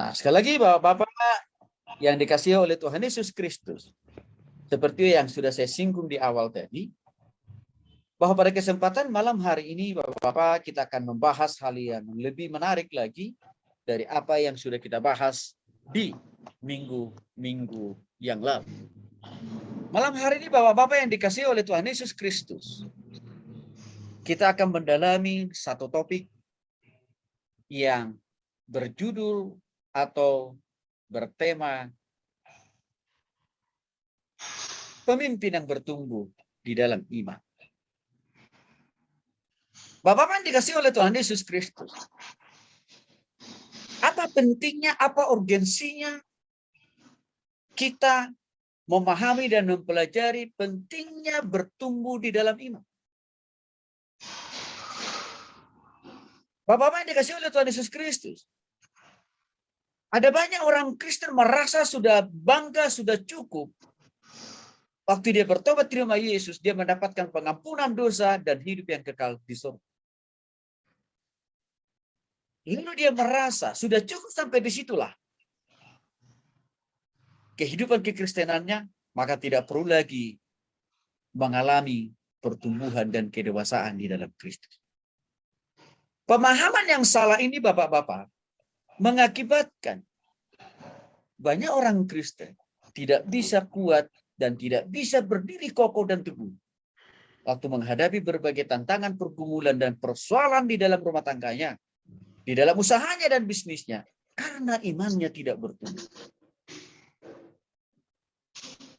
Nah, sekali lagi Bapak-Bapak yang dikasihi oleh Tuhan Yesus Kristus, seperti yang sudah saya singgung di awal tadi, bahwa pada kesempatan malam hari ini Bapak-Bapak kita akan membahas hal yang lebih menarik lagi dari apa yang sudah kita bahas di minggu-minggu yang lalu. Malam hari ini Bapak-Bapak yang dikasihi oleh Tuhan Yesus Kristus, kita akan mendalami satu topik yang berjudul atau bertema pemimpin yang bertumbuh di dalam iman. Bapak-Bapak yang dikasihi oleh Tuhan Yesus Kristus, apa pentingnya, apa urgensinya kita memahami dan mempelajari pentingnya bertumbuh di dalam iman? Bapak-Bapak yang dikasihi oleh Tuhan Yesus Kristus, ada banyak orang Kristen merasa sudah bangga, sudah cukup. Waktu dia bertobat terima Yesus, dia mendapatkan pengampunan dosa dan hidup yang kekal di surga. Lalu dia merasa sudah cukup sampai disitulah kehidupan kekristenannya, maka tidak perlu lagi mengalami pertumbuhan dan kedewasaan di dalam Kristus. Pemahaman yang salah ini Bapak-Bapak mengakibatkan banyak orang Kristen tidak bisa kuat dan tidak bisa berdiri kokoh dan teguh waktu menghadapi berbagai tantangan, pergumulan, dan persoalan di dalam rumah tangganya, di dalam usahanya dan bisnisnya, karena imannya tidak bertumbuh.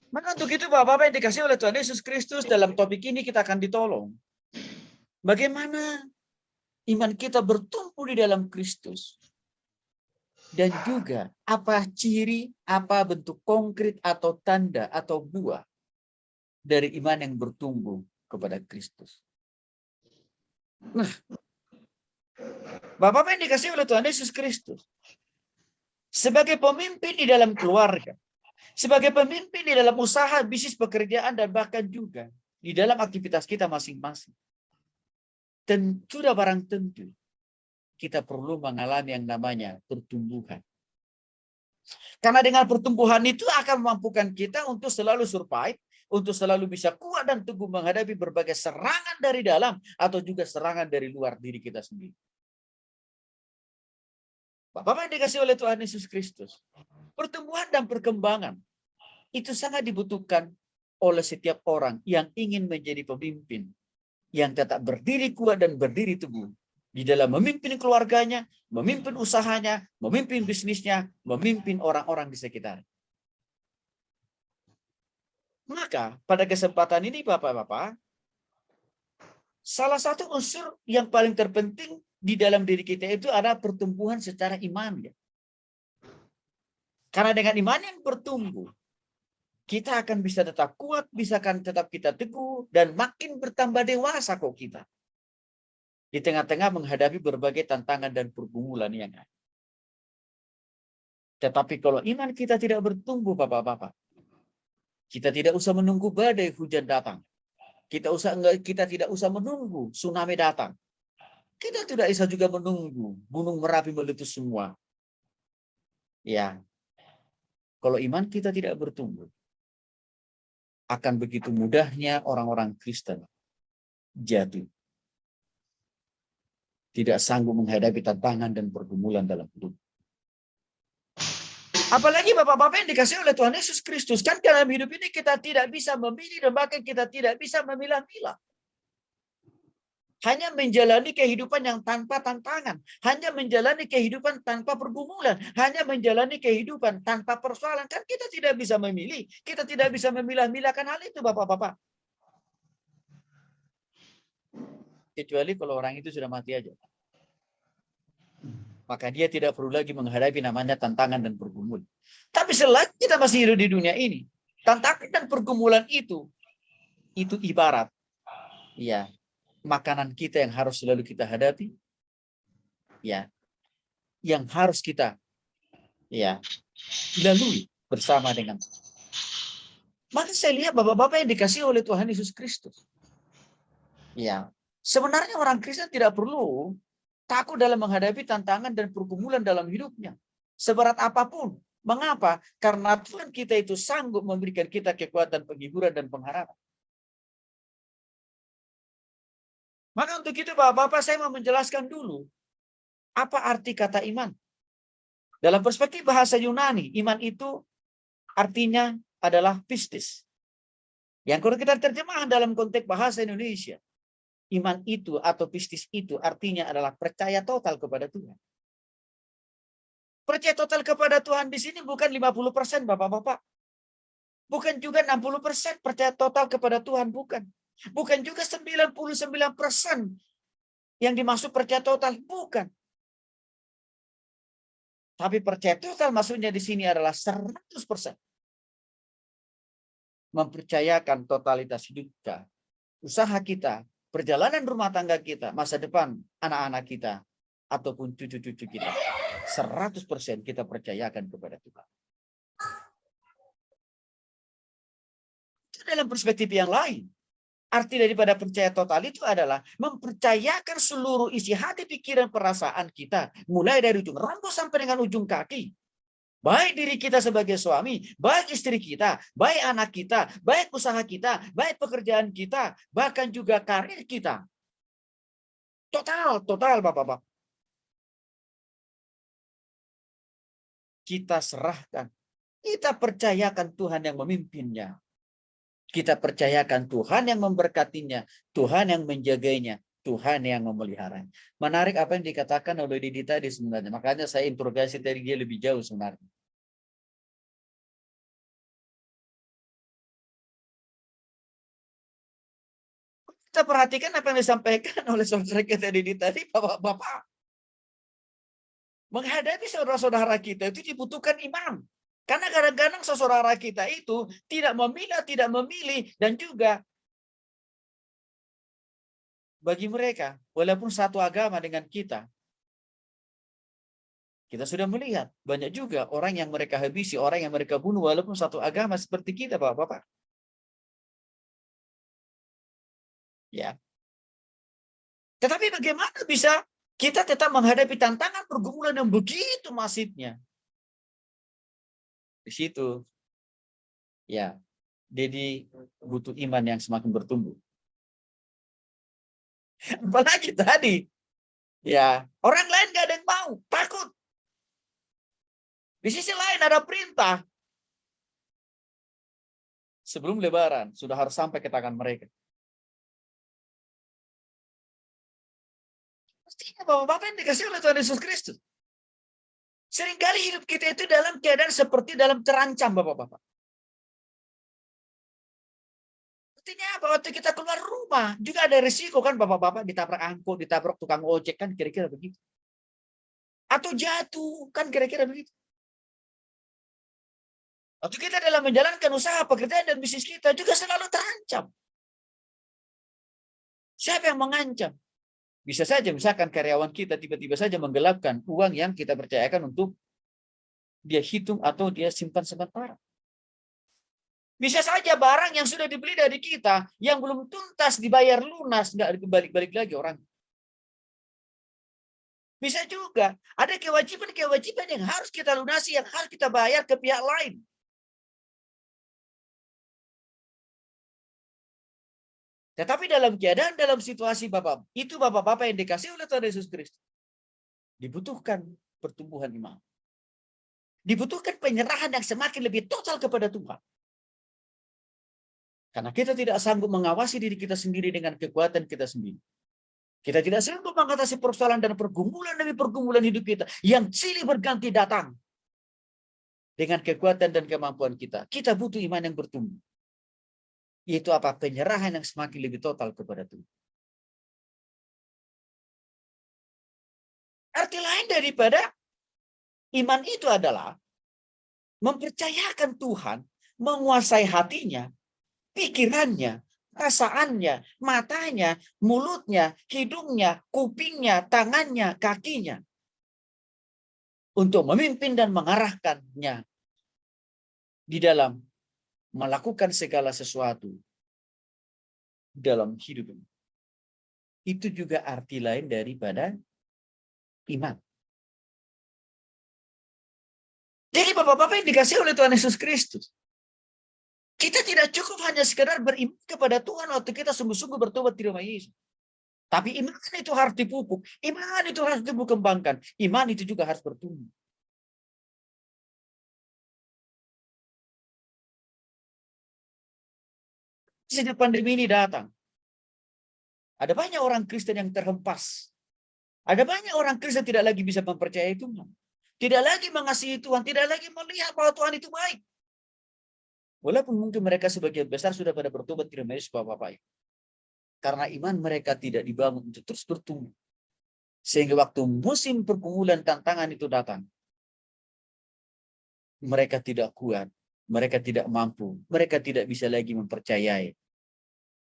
Maka untuk itu Bapak-Bapak yang dikasihi oleh Tuhan Yesus Kristus, dalam topik ini kita akan ditolong. Bagaimana iman kita bertumbuh di dalam Kristus. Dan juga apa ciri, apa bentuk konkret atau tanda atau buah dari iman yang bertumbuh kepada Kristus. Nah, Bapak-Bapak yang dikasihi oleh Tuhan Yesus Kristus, sebagai pemimpin di dalam keluarga, sebagai pemimpin di dalam usaha, bisnis, pekerjaan, dan bahkan juga di dalam aktivitas kita masing-masing, tentu dan barang tentu kita perlu mengalami yang namanya pertumbuhan. Karena dengan pertumbuhan itu akan memampukan kita untuk selalu survive, untuk selalu bisa kuat dan teguh menghadapi berbagai serangan dari dalam atau juga serangan dari luar diri kita sendiri. Bapak yang dikasihi oleh Tuhan Yesus Kristus, pertumbuhan dan perkembangan itu sangat dibutuhkan oleh setiap orang yang ingin menjadi pemimpin yang tetap berdiri kuat dan berdiri teguh di dalam memimpin keluarganya, memimpin usahanya, memimpin bisnisnya, memimpin orang-orang di sekitar. Maka pada kesempatan ini Bapak-Bapak, salah satu unsur yang paling terpenting di dalam diri kita itu adalah pertumbuhan secara iman. Karena dengan iman yang bertumbuh, kita akan bisa tetap kuat, bisa akan tetap kita teguh, dan makin bertambah dewasa kok kita. Di tengah-tengah menghadapi berbagai tantangan dan pergumulan yang ada. Tetapi kalau iman kita tidak bertumbuh Bapak-Bapak, kita tidak usah menunggu badai hujan datang. Kita tidak usah menunggu tsunami datang. Kita tidak bisa juga menunggu gunung Merapi meletus semua. Ya, kalau iman kita tidak bertumbuh, akan begitu mudahnya orang-orang Kristen jatuh. Tidak sanggup menghadapi tantangan dan pergumulan dalam hidup. Apalagi Bapak-Bapak yang dikasihi oleh Tuhan Yesus Kristus. Kan dalam hidup ini kita tidak bisa memilih dan bahkan kita tidak bisa memilah-milah. Hanya menjalani kehidupan yang tanpa tantangan. Hanya menjalani kehidupan tanpa pergumulan. Hanya menjalani kehidupan tanpa persoalan. Kan kita tidak bisa memilih. Kita tidak bisa memilah-milahkan hal itu Bapak-Bapak. Kecuali kalau orang itu sudah mati aja. Maka dia tidak perlu lagi menghadapi namanya tantangan dan pergumulan. Tapi selagi kita masih hidup di dunia ini, tantangan dan pergumulan itu ibarat ya makanan kita yang harus selalu kita hadapi, ya, yang harus kita ya lalui bersama dengan. Maka saya lihat Bapak-Bapak yang dikasihi oleh Tuhan Yesus Kristus. Ya, sebenarnya orang Kristen tidak perlu takut dalam menghadapi tantangan dan pergumulan dalam hidupnya. seberat apapun. Mengapa? Karena Tuhan kita itu sanggup memberikan kita kekuatan, penghiburan, dan pengharapan. Maka untuk itu Bapak-Bapak, saya mau menjelaskan dulu apa arti kata iman. Dalam perspektif bahasa Yunani, iman itu artinya adalah pistis. Yang kalau kita terjemahkan dalam konteks bahasa Indonesia, iman itu atau pistis itu artinya adalah percaya total kepada Tuhan. Percaya total kepada Tuhan di sini bukan 50%, Bapak-Bapak. Bukan juga 60% percaya total kepada Tuhan, bukan. Bukan juga 99% yang dimaksud percaya total, bukan. Tapi percaya total maksudnya di sini adalah 100%. Mempercayakan totalitas hidup kita, usaha kita, perjalanan rumah tangga kita, masa depan anak-anak kita, ataupun cucu-cucu kita. 100% kita percayakan kepada Tuhan. Dalam perspektif yang lain, arti daripada percaya total itu adalah mempercayakan seluruh isi hati, pikiran, perasaan kita, mulai dari ujung rambut sampai dengan ujung kaki. Baik diri kita sebagai suami, baik istri kita, baik anak kita, baik usaha kita, baik pekerjaan kita, bahkan juga karir kita. Total Bapak-Bapak. Kita serahkan. Kita percayakan Tuhan yang memimpinnya. Kita percayakan Tuhan yang memberkatinya, Tuhan yang menjaganya, Tuhan yang memeliharanya. Menarik apa yang dikatakan oleh Didi tadi sebenarnya. Makanya saya interogasi dari dia lebih jauh sebenarnya. Kita perhatikan apa yang disampaikan oleh saudara kita Didi tadi, Bapak-bapak. Menghadapi saudara-saudara kita itu dibutuhkan iman. Karena kadang-kadang saudara kita itu tidak memilih, dan juga bagi mereka, walaupun satu agama dengan kita sudah melihat banyak juga orang yang mereka habisi, orang yang mereka bunuh, walaupun satu agama seperti kita, Bapak-bapak. Ya. Tetapi bagaimana bisa kita tetap menghadapi tantangan pergumulan yang begitu masifnya? Di situ, ya, jadi butuh iman yang semakin bertumbuh. Apalagi tadi, ya, orang lain gak ada yang mau, takut. Di sisi lain ada perintah. Sebelum Lebaran, sudah harus sampai ke tangan mereka. Pastinya Bapak-bapak yang dikasih oleh Tuhan Yesus Kristus. Seringkali hidup kita itu dalam keadaan seperti dalam terancam, Bapak-bapak. Artinya apa? Waktu kita keluar rumah, juga ada risiko kan Bapak-bapak, ditabrak angkot, ditabrak tukang ojek, kan kira-kira begitu. Atau jatuh, kan kira-kira begitu. Waktu kita dalam menjalankan usaha, pekerjaan, dan bisnis kita juga selalu terancam. Siapa yang mengancam? Bisa saja misalkan karyawan kita tiba-tiba saja menggelapkan uang yang kita percayakan untuk dia hitung atau dia simpan sementara. Bisa saja barang yang sudah dibeli dari kita yang belum tuntas dibayar lunas, nggak balik-balik lagi orang. Bisa juga ada kewajiban-kewajiban yang harus kita lunasi, yang harus kita bayar ke pihak lain. Tetapi dalam keadaan, dalam situasi Bapak-bapak yang dikasih oleh Tuhan Yesus Kristus, dibutuhkan pertumbuhan iman. Dibutuhkan penyerahan yang semakin lebih total kepada Tuhan. Karena kita tidak sanggup mengawasi diri kita sendiri dengan kekuatan kita sendiri. Kita tidak sanggup mengatasi persoalan dan pergumulan demi pergumulan hidup kita yang silih berganti datang. Dengan kekuatan dan kemampuan kita. Kita butuh iman yang bertumbuh. Yaitu apa? Penyerahan yang semakin lebih total kepada Tuhan. Arti lain daripada iman itu adalah mempercayakan Tuhan menguasai hatinya, pikirannya, perasaannya, matanya, mulutnya, hidungnya, kupingnya, tangannya, kakinya. Untuk memimpin dan mengarahkannya di dalam melakukan segala sesuatu dalam hidup ini. Itu juga arti lain daripada iman. Jadi Bapak-Bapak yang dikasih oleh Tuhan Yesus Kristus, kita tidak cukup hanya sekedar beriman kepada Tuhan waktu kita sungguh-sungguh bertobat di rumah Yesus. Tapi iman itu harus dipupuk. Iman itu harus dikembangkan. Iman itu juga harus bertumbuh. Sejak pandemi ini datang, ada banyak orang Kristen yang terhempas. Ada banyak orang Kristen tidak lagi bisa mempercayai Tuhan. Tidak lagi mengasihi Tuhan. Tidak lagi melihat bahwa Tuhan itu baik. Walaupun mungkin mereka sebagian besar sudah pada bertobat di rumah Yesus, Bapak-Bapak. Karena iman mereka tidak dibangun untuk terus bertumbuh. Sehingga waktu musim pergumulan tantangan itu datang, mereka tidak kuat, mereka tidak mampu, mereka tidak bisa lagi mempercayai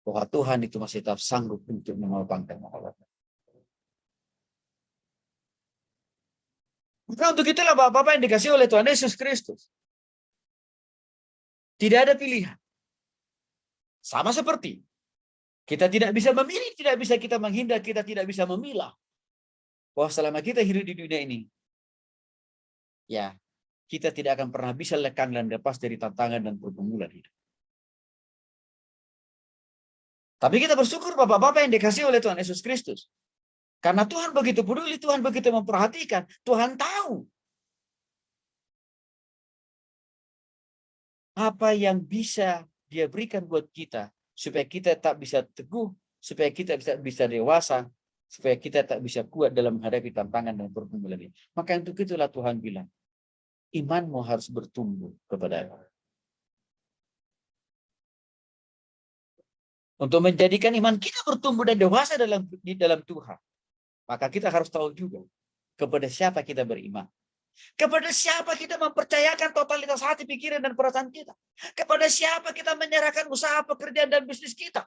bahwa Tuhan itu masih tetap sanggup untuk menopang dan menolong. Maka untuk itulah Bapak-Bapak yang dikasih oleh Tuhan Yesus Kristus. Tidak ada pilihan. Sama seperti kita tidak bisa memilih, tidak bisa kita menghindar, kita tidak bisa memilah. Bahwa selama kita hidup di dunia ini, ya, kita tidak akan pernah bisa lekang dan lepas dari tantangan dan pergumulan hidup. Tapi kita bersyukur Bapak-Bapak yang dikasih oleh Tuhan Yesus Kristus. Karena Tuhan begitu peduli, Tuhan begitu memperhatikan, Tuhan tahu apa yang bisa Dia berikan buat kita, supaya kita tak bisa teguh, supaya kita bisa dewasa, supaya kita tak bisa kuat dalam menghadapi tantangan dan pergumulan ini. Maka untuk itulah Tuhan bilang, imanmu harus bertumbuh kepada Allah. Untuk menjadikan iman kita bertumbuh dan dewasa di dalam Tuhan, maka kita harus tahu juga kepada siapa kita beriman. Kepada siapa kita mempercayakan totalitas hati, pikiran, dan perasaan kita. Kepada siapa kita menyerahkan usaha, pekerjaan, dan bisnis kita.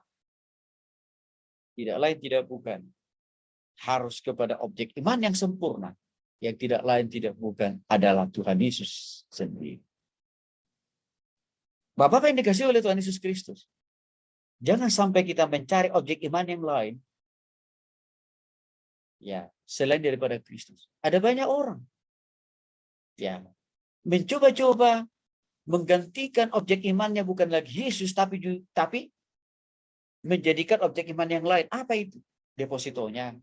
Tidak lain, tidak bukan. Harus kepada objek iman yang sempurna. Yang tidak lain, tidak bukan adalah Tuhan Yesus sendiri. Bapak yang dikasih oleh Tuhan Yesus Kristus. Jangan sampai kita mencari objek iman yang lain. Ya, selain daripada Kristus. Ada banyak orang. Ya, mencoba-coba menggantikan objek imannya bukan lagi Yesus, tapi menjadikan objek iman yang lain. Apa itu? Depositonya,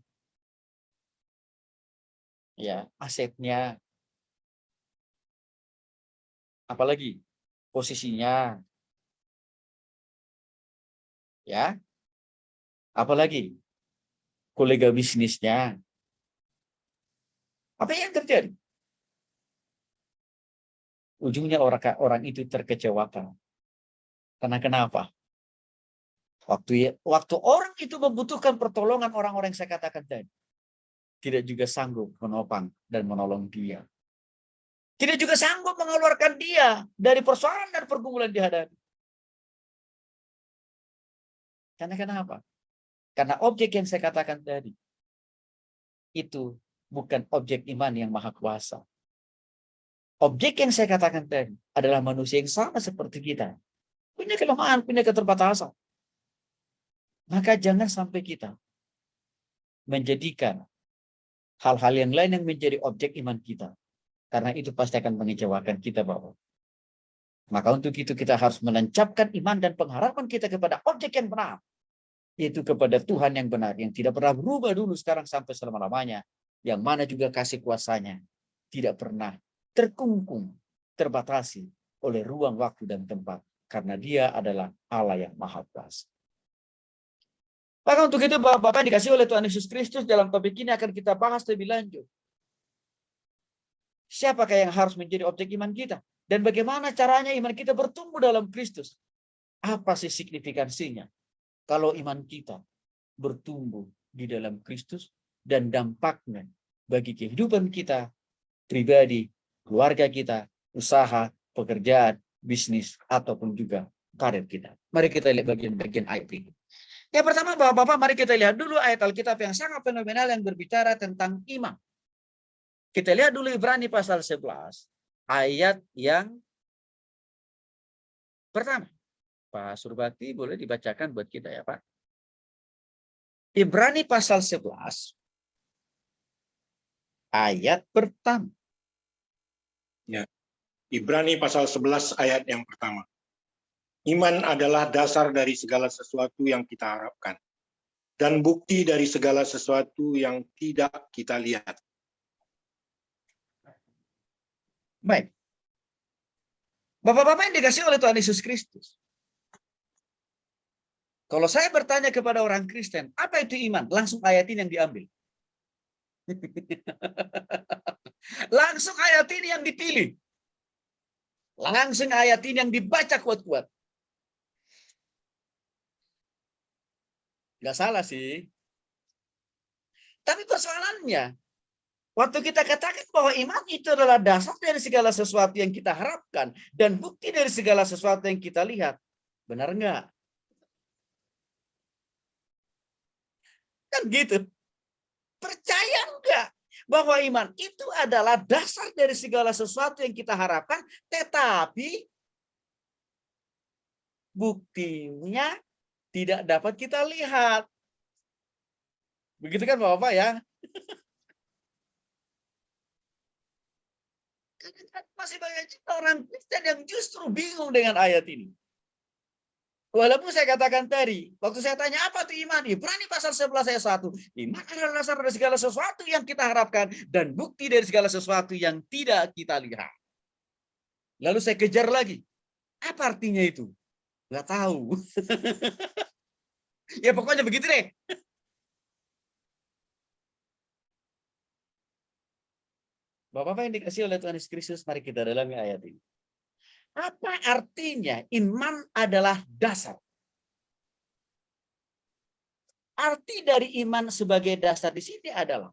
ya, asetnya, apalagi posisinya, ya, apalagi kolega bisnisnya. Apa yang terjadi? Ujungnya orang itu terkecewakan. Karena kenapa? Waktu orang itu membutuhkan pertolongan orang-orang yang saya katakan tadi, tidak juga sanggup menopang dan menolong dia. Tidak juga sanggup mengeluarkan dia dari persoalan dan pergumulan dihadapi. Karena kenapa? Karena objek yang saya katakan tadi, itu bukan objek iman yang maha kuasa. Objek yang saya katakan tadi adalah manusia yang sama seperti kita. Punya kelemahan, punya keterbatasan. Maka jangan sampai kita menjadikan hal-hal yang lain yang menjadi objek iman kita. Karena itu pasti akan mengecewakan kita, Bapak. Maka untuk itu kita harus menancapkan iman dan pengharapan kita kepada objek yang benar. Yaitu kepada Tuhan yang benar. Yang tidak pernah berubah dulu, sekarang sampai selama-lamanya. Yang mana juga kasih kuasanya tidak pernah terkungkung, terbatasi oleh ruang, waktu, dan tempat. Karena dia adalah Allah yang maha kuasa. Maka untuk itu Bapak dikasih oleh Tuhan Yesus Kristus, dalam topik ini akan kita bahas lebih lanjut. Siapakah yang harus menjadi objek iman kita? Dan bagaimana caranya iman kita bertumbuh dalam Kristus? Apa sih signifikansinya kalau iman kita bertumbuh di dalam Kristus dan dampaknya bagi kehidupan kita pribadi, keluarga kita, usaha, pekerjaan, bisnis, ataupun juga karir kita. Mari kita lihat bagian-bagian ayat ini. Yang pertama, Bapak-Bapak, mari kita lihat dulu ayat Alkitab yang sangat fenomenal yang berbicara tentang iman. Kita lihat dulu Ibrani pasal 11, ayat yang pertama. Pak Surbati boleh dibacakan buat kita ya Pak. Ibrani pasal 11, ayat pertama. Ya. Ibrani pasal 11 ayat yang pertama. Iman adalah dasar dari segala sesuatu yang kita harapkan, dan bukti dari segala sesuatu yang tidak kita lihat. Baik. Bapak-bapak yang dikasih oleh Tuhan Yesus Kristus. Kalau saya bertanya kepada orang Kristen, apa itu iman? Langsung ayat ini yang diambil. Langsung ayat ini yang dipilih. Langsung ayat ini yang dibaca kuat-kuat. Nggak salah sih. Tapi persoalannya, waktu kita katakan bahwa iman itu adalah dasar dari segala sesuatu yang kita harapkan dan bukti dari segala sesuatu yang kita lihat. Benar nggak? Kan gitu. Percaya nggak bahwa iman itu adalah dasar dari segala sesuatu yang kita harapkan, tetapi buktinya tidak dapat kita lihat. Begitu kan Bapak ya? Masih banyak orang Kristen yang justru bingung dengan ayat ini. Walaupun saya katakan tadi, waktu saya tanya apa itu iman? Ibrani pasal 11 ayat 1. Iman adalah dasar dari segala sesuatu yang kita harapkan dan bukti dari segala sesuatu yang tidak kita lihat. Lalu saya kejar lagi. Apa artinya itu? Nggak tahu. Ya pokoknya begitu deh. Bapak-bapak yang dikasih oleh Tuhan Yesus Kristus, mari kita dalami ayat ini. Apa artinya iman adalah dasar? Arti dari iman sebagai dasar di sini adalah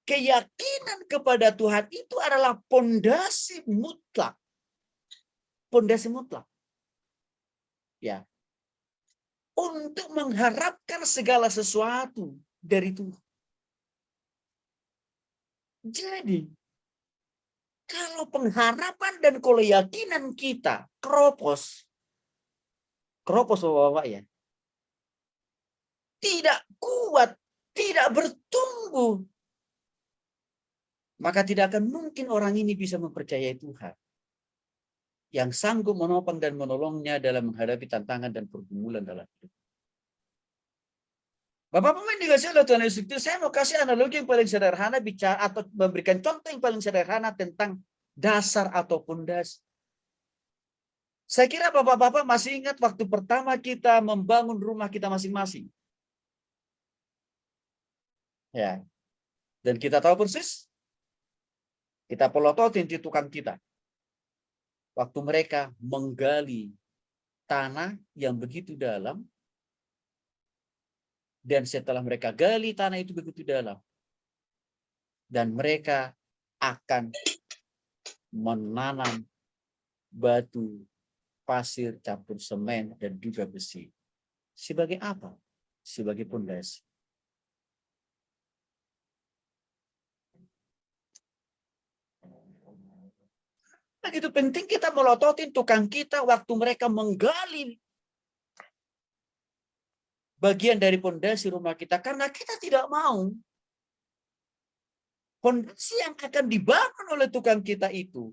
keyakinan kepada Tuhan itu adalah pondasi mutlak. Pondasi mutlak. Ya. Untuk mengharapkan segala sesuatu dari Tuhan. Jadi, kalau pengharapan dan keyakinan kita keropos Bapak-bapak ya, tidak kuat, tidak bertumbuh, maka tidak akan mungkin orang ini bisa mempercayai Tuhan yang sanggup menopang dan menolongnya dalam menghadapi tantangan dan pergumulan dalam hidup. Bapak-bapak dikasih oleh Tuhan Yesus Kristus, saya mau kasih analogi yang paling sederhana bicara atau memberikan contoh yang paling sederhana tentang dasar atau pondasi. Saya kira bapak-bapak masih ingat waktu pertama kita membangun rumah kita masing-masing. Ya. Dan kita tahu persis, kita pelototin di tukang kita. Waktu mereka menggali tanah yang begitu dalam, dan setelah mereka gali tanah itu begitu dalam, dan mereka akan menanam batu, pasir, campur semen, dan juga besi. Sebagai apa? Sebagai pondasi. Begitu penting kita melototin tukang kita waktu mereka menggali bagian dari pondasi rumah kita, karena kita tidak mau pondasi yang akan dibangun oleh tukang kita itu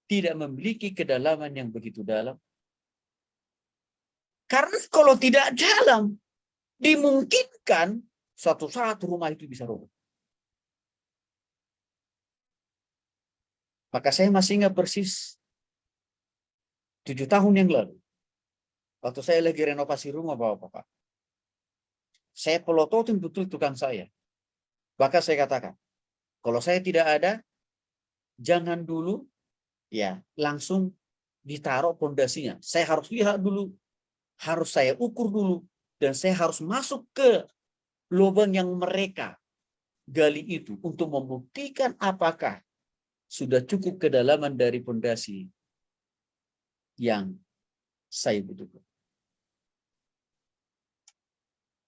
tidak memiliki kedalaman yang begitu dalam. Karena kalau tidak dalam, dimungkinkan suatu saat rumah itu bisa roboh. Maka saya masih ingat persis 7 tahun yang lalu, waktu saya lagi renovasi rumah Bapak-bapak, saya pelototin betul tukang saya. Bahkan saya katakan, kalau saya tidak ada, jangan dulu ya langsung ditaruh pondasinya. Saya harus lihat dulu, harus saya ukur dulu, dan saya harus masuk ke lubang yang mereka gali itu untuk membuktikan apakah sudah cukup kedalaman dari pondasi yang saya butuhkan.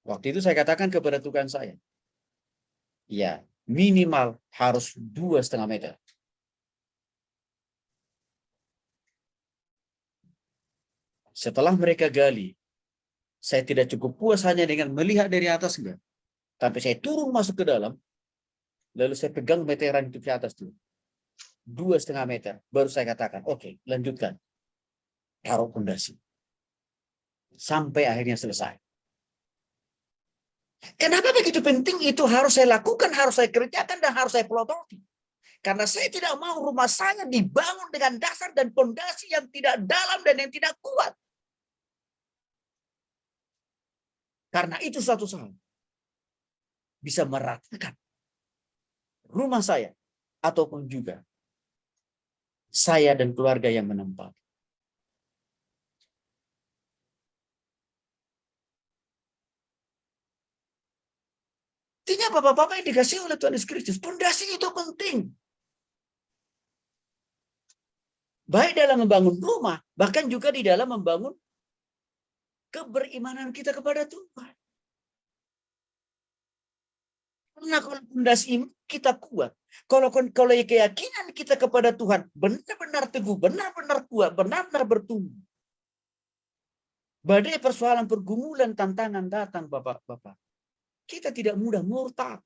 Waktu itu saya katakan kepada tukang saya, ya minimal harus 2,5 meter. Setelah mereka gali, saya tidak cukup puas hanya dengan melihat dari atas enggak. Tapi saya turun masuk ke dalam, Lalu saya pegang meteran itu ke atas dulu. 2,5 meter. Baru saya katakan, oke, lanjutkan. Taruh pondasi. Sampai akhirnya selesai. Kenapa begitu penting itu harus saya lakukan, harus saya kerjakan, dan harus saya pelototi? Karena saya tidak mau rumah saya dibangun dengan dasar dan pondasi yang tidak dalam dan yang tidak kuat. Karena itu suatu saat bisa meratakan rumah saya ataupun juga saya dan keluarga yang menempati. Artinya Bapak-Bapak yang dikasih oleh Tuhan Yesus Kristus, pondasi itu penting. Baik dalam membangun rumah, bahkan juga di dalam membangun keberimanan kita kepada Tuhan. Karena kalau pondasi iman kita kuat, kalau keyakinan kita kepada Tuhan benar-benar teguh, benar-benar kuat, benar-benar bertumbuh. Badai persoalan, pergumulan, tantangan datang, Bapak-Bapak. Kita tidak mudah murtad.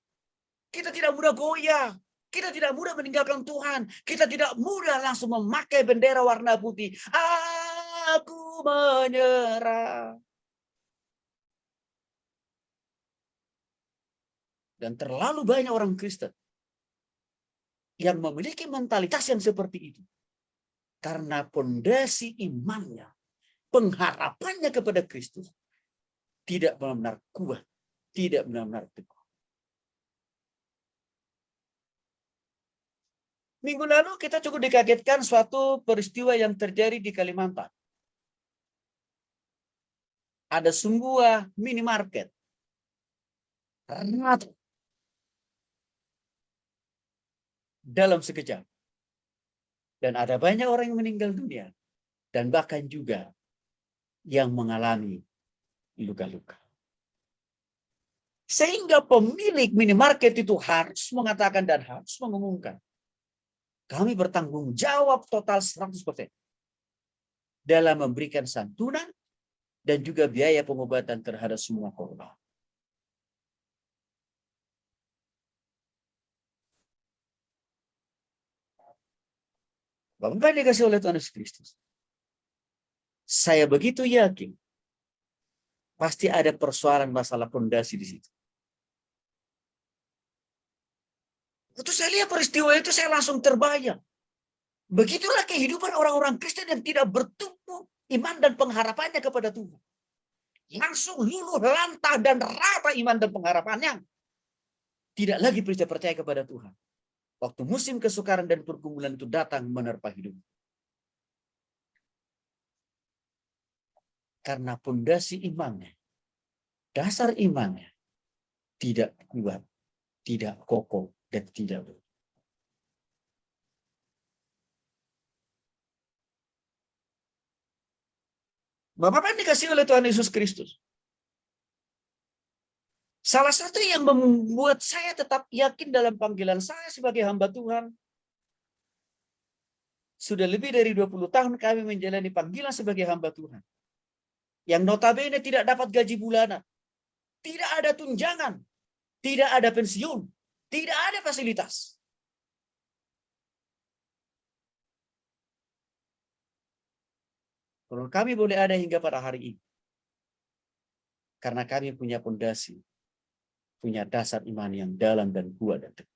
Kita tidak mudah goyah. Kita tidak mudah meninggalkan Tuhan. Kita tidak mudah langsung memakai bendera warna putih. Aku menyerah. Dan terlalu banyak orang Kristen yang memiliki mentalitas yang seperti itu. Karena pondasi imannya, pengharapannya kepada Kristus tidak benar-benar kuat, tidak benar-benar teguh. Minggu lalu kita cukup dikagetkan suatu peristiwa yang terjadi di Kalimantan. Ada sebuah minimarket. Dalam sekejap. Dan ada banyak orang yang meninggal dunia. Dan bahkan juga yang mengalami luka-luka. Sehingga pemilik minimarket itu harus mengatakan dan harus mengumumkan. Kami bertanggung jawab total 100% dalam memberikan santunan dan juga biaya pengobatan terhadap semua korban. Bapak dikasih oleh Tuhan Yesus Kristus. Saya begitu yakin pasti ada persoalan masalah pondasi di situ. Waktu saya lihat peristiwa itu saya langsung terbayang. Begitulah kehidupan orang-orang Kristen yang tidak bertumbuh iman dan pengharapannya kepada Tuhan. Langsung luluh lantah dan rata iman dan pengharapannya. Tidak lagi percaya kepada Tuhan. Waktu musim kesukaran dan pergumulan itu datang menerpa hidup. Karena pondasi imannya, dasar imannya tidak kuat, tidak kokoh, dan tidak benar. Bapak dikasih oleh Tuhan Yesus Kristus. Salah satu yang membuat saya tetap yakin dalam panggilan saya sebagai hamba Tuhan. Sudah lebih dari 20 tahun kami menjalani panggilan sebagai hamba Tuhan. Yang notabene tidak dapat gaji bulanan. Tidak ada tunjangan. Tidak ada pensiun. Tidak ada fasilitas. Kalau kami boleh ada hingga pada hari ini. Karena kami punya pondasi. Punya dasar iman yang dalam dan kuat dan teguh.